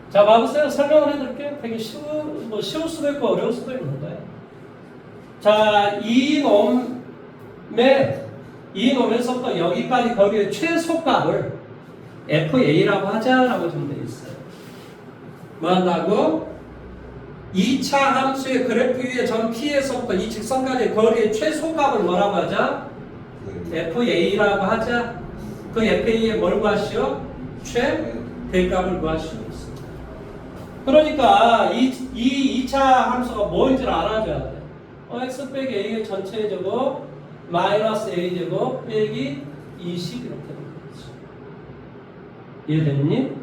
A: 자, 봐보세요. 설명을 해드릴게요. 되게 쉬울 수도 있고 어려울 수도 있는데. 자, 이 놈에서부터 여기까지 거리의 최소값을 FA라고 하자라고 좀 되어 있어요. 뭐 한다고? 2차 함수의 그래프 위에 점 P에서부터 이 직선까지의 거리의 최소값을 뭐라고 하자? FA라고 하자. 그 FA에 뭘 구하시오? 최대값을 구하시오. 그러니까 이 2차 함수가 뭐인지를 알아줘야 돼. x 빼기 a의 전체 제곱 마이너스 a 제곱 빼기 20 이렇게 되는 거지. 이해됐니?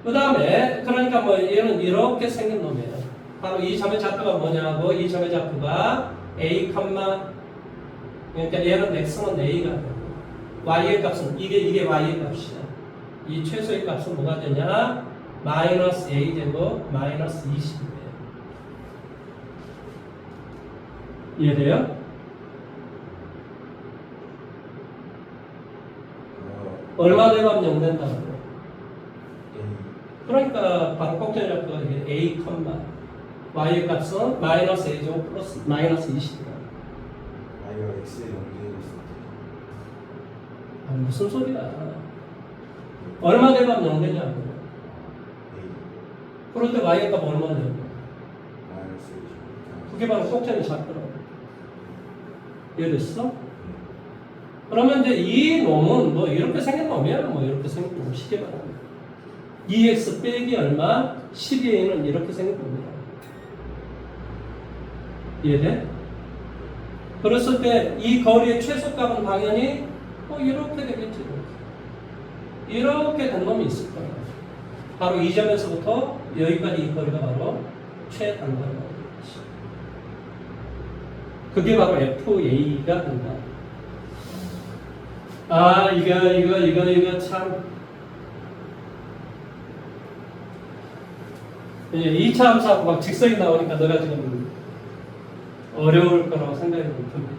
A: 그 다음에 그러니까 뭐 얘는 이렇게 생긴 놈이에요. 바로 이 점의 좌표가 뭐냐고. 이 점의 좌표가 a, 그러니까 얘는 x는 a가 되고 y의 값은 이게 y의 값이야. 이 최소의 값은 뭐가 되냐? 마이너스 a 제곱 마이너스 20이에요. 이해돼요? 얼마 되면 0 된다고요? 그러니까 바로 꼭지의 좌표가 이게 a, y의 값은 마이너스 a제곱 플러스 마이너스 20이다.
B: Y가 X에 연계해줬을
A: 아, 무슨 소리야. 얼마 되면 0 되냐고.
B: 때
A: 그럴 때 y의 값 얼마 되냐고.
B: 마이너스 A제곱.
A: 그게 바로 속점이 작더라고. 이해됐어? 그러면 이제 이 놈은 뭐 이렇게 생긴 놈이야. 뭐 이렇게 생긴 놈 쉽게 말하면 2x 빼기 얼마? 12a는 이렇게 생긴 놈이야. 이해돼? 그랬을 때 이 거리의 최소값은 당연히 뭐 이렇게 되겠지. 이렇게 된 놈이 있을 거야. 바로 이 점에서부터 여기까지 이 거리가 바로 최단거리가 되겠지. 그게 바로 FA가 된다. 아, 이거 참. 이제 2차 함수하고 막 직선이 나오니까 너가 지금 어려울 거라고 생각이 듭니다.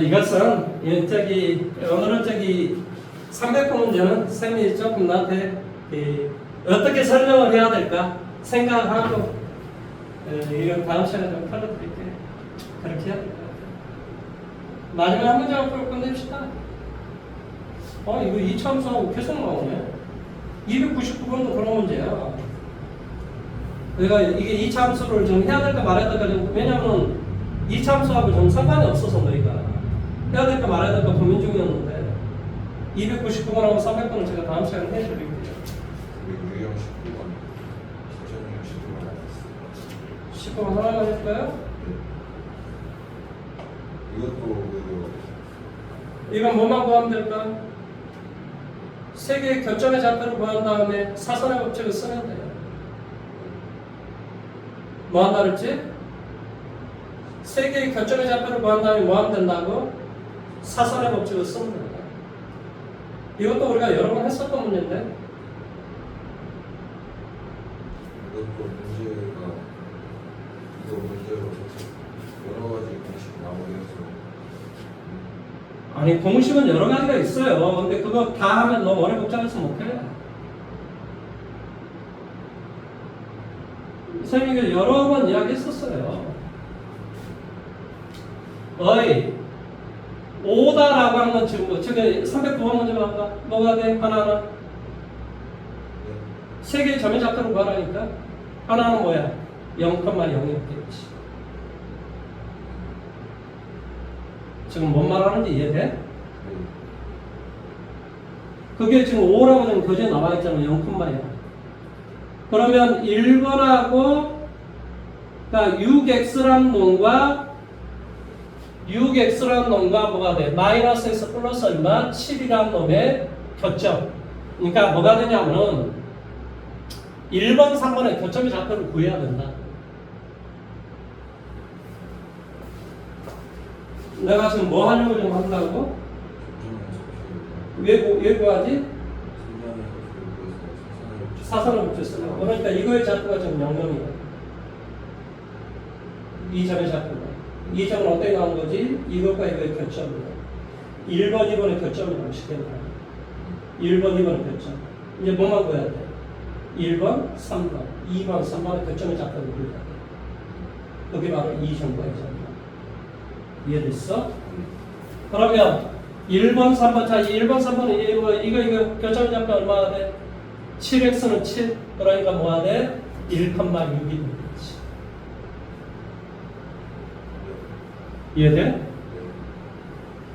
A: 이것은 오늘은 300호 문제는 쌤이 조금 나한테 어떻게 설명을 해야 될까 생각하고 이건 다음 시간에 좀 풀어드릴게요. 그렇게 해야 될 것 같아요. 마지막 한 문제만 풀고 끝냅시다. 이거 2차 함수하고 계속 나오네. 299번도 그런 문제야. 그러니까 이게 2차 함수를 좀 해야 될까 말아야 될까 좀, 왜냐면 2차 함수하고 좀 상관이 없어서 너희가 해야 될까 말아야 될까 고민 중이었는데 299번하고 300번을 제가 다음 시간에 해드릴게요.
B: 우리 유형 19번, 기존 유형 19번 하나 있어요.
A: 10번 하나 해줄까요?
B: 이것도
A: 이건 뭐만 구하면 될까? 세 개의 결정의 좌표를 구한 다음에 사선의 법칙을 쓰면 돼요. 뭐 한다 그랬지? 세 개의 결정의 좌표를 구한 다음에 뭐 하면 된다고? 사선의 법칙을 쓰면 된다. 이것도 우리가 여러 번 했었던 문제인데
B: 이것도 문제가 여러 가지 공식 나오게 해서
A: 아니 공식은 여러 가지가 있어요. 근데 그거 다 하면 너무 어려 복잡해서 못해. 선생님이 여러 번 이야기했었어요. 오다라고 하는 건 지금 저기 309번 문제 봐봐. 뭐가 돼? 하나하나. 세 개의 점의 좌표로 구하라니까. 하나는 뭐야? 0,0이었겠지. 지금 뭔 말하는지 이해돼? 그게 지금 5라고 지금 교재에 나와 있잖아. 0,0야. 그러면 1번하고 그러니까 6x라는 놈과 뭐가 돼? 마이너스에서 플러스 얼마? 7이라는 놈의 교점. 그러니까 뭐가 되냐면은 1번, 3번의 교점의 좌표를 구해야 된다. 내가 지금 뭐 하려고 좀 한다고? 왜 구하지? 사선을 붙였어요. 그러니까 이거의 좌표가 지금 0,0이야. 이 점의 좌표가. 이 점은 어떻게 나온 거지? 이것과 이거의 교점이야. 1번, 2번의 교점이라고 시켰다. 1번, 2번의 교점. 이제 뭐만 구해야 돼? 1번, 3번, 2번, 3번의 교점의 좌표를 구해야 돼. 그게 바로 이 점과 이 점이야. 이해됐어? 그러면 1번, 3번, 자, 1번, 3번은 이거 교점의 좌표 얼마가 돼? 7x는 7, 그러니까 뭐가 돼? 1,6이 되겠지. 이해돼?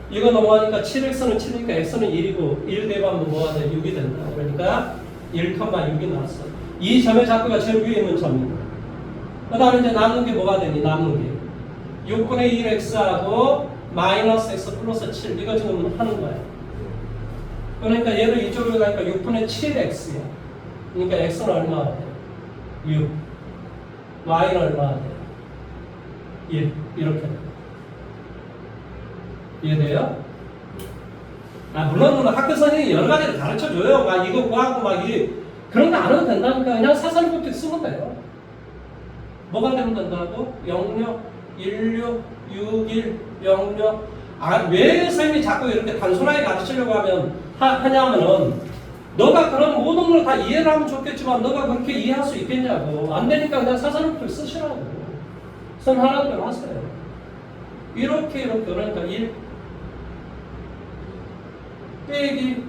A: 이거 넘어가니까 7x는 7이니까 x는 1이고 1 대입하면 뭐가 돼? 6이 된다. 그러니까 1,6이 나왔어. 이 점의 좌표가 제일 위에 있는 점이고 그 다음에 이제 남는 게 뭐가 되니? 남는 게 6분의 1x하고 마이너스 x 플러스 7 이거 지금 하는 거야. 그러니까 얘를 이쪽으로 가니까 6분의 7x야. 그러니까 x는 얼마가 돼? 6. y는 얼마가 돼? 1. 이렇게 돼. 이해돼요? 물론 학교 선생님이 여러 가지를 가르쳐 줘요. 막 이거 구하고 그런 거 안 해도 된다니까. 그냥 사사롭게 쓰면 돼요. 뭐가 되면 된다고? 06, 16, 61, 06. 왜 선생님이 자꾸 이렇게 단순하게 가르치려고 하냐면은, 너가 그런 모든 걸 다 이해를 하면 좋겠지만, 너가 그렇게 이해할 수 있겠냐고. 안 되니까 그냥 사사롭게 쓰시라고. 선 하나대로 하세요. 이렇게, 그러니까 1 빼기,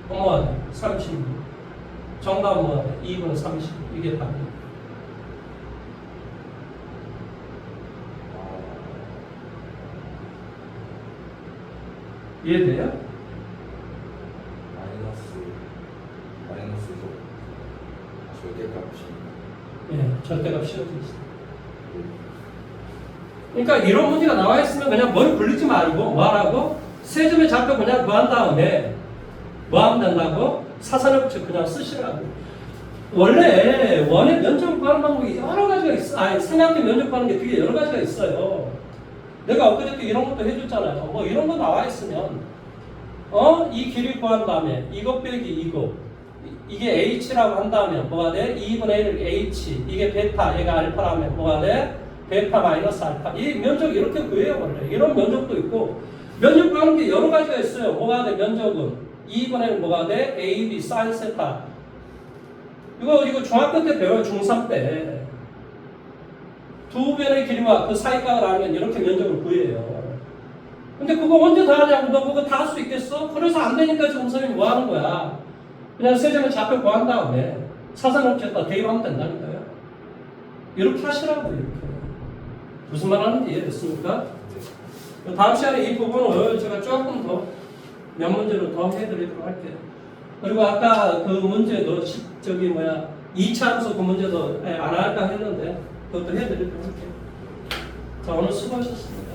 A: 뭐가 돼? 36. 정답은 뭐가 돼? 2분의 30. 이게 답이에요. 이해돼요?
B: 마이너스 절대값이.
A: 예, 절대값 씌워져 있어요. 그러니까 이런 문제가 나와 있으면 그냥 뭘 굴리지 말고 뭐하라고? 세 점의 좌표 그냥 구한 다음에 뭐 하면 된다고? 사선업체 그냥 쓰시라고. 원래 원의 면적을 구하는 방법이 여러 가지가 있어. 삼각형 면적 구하는 게 되게 여러 가지가 있어요. 내가 엊그저께 이런 것도 해줬잖아요. 뭐 이런 거 나와 있으면 이 길이 구한 다음에 이거 빼기 이거 이게 h라고 한다면 뭐가 돼? 2분의 1 h 이게 베타 얘가 알파라면 뭐가 돼? 베타 마이너스 알파. 이 면적 이렇게 구해요. 원래 이런 면적도 있고 면적 구하는 게 여러 가지가 있어요. 뭐가 돼? 면적은 2분의 1 뭐가 돼? a, b, sin, 세타. 이거 중학교 때 배워요. 중3 때. 두 변의 길이와 그 사이값을 알면 이렇게 면적을 구해요. 근데 그거 언제 다 하냐고. 너 그거 다 할 수 있겠어? 그래서 안 되니까 지금 선생님이 뭐 하는 거야? 그냥 세점의 좌표 구한 다음에 사선업체에다 대입하면 된다니까요. 이렇게 하시라고. 이렇게. 무슨 말 하는지 이해됐습니까? 다음 시간에 이 부분을 제가 조금 더 몇 문제로 더 해드리도록 할게요. 그리고 아까 그 문제도 2차 함수 그 문제도 안 할까 했는데 그것도 해드리도록 할게요. 자, 오늘 수고하셨습니다.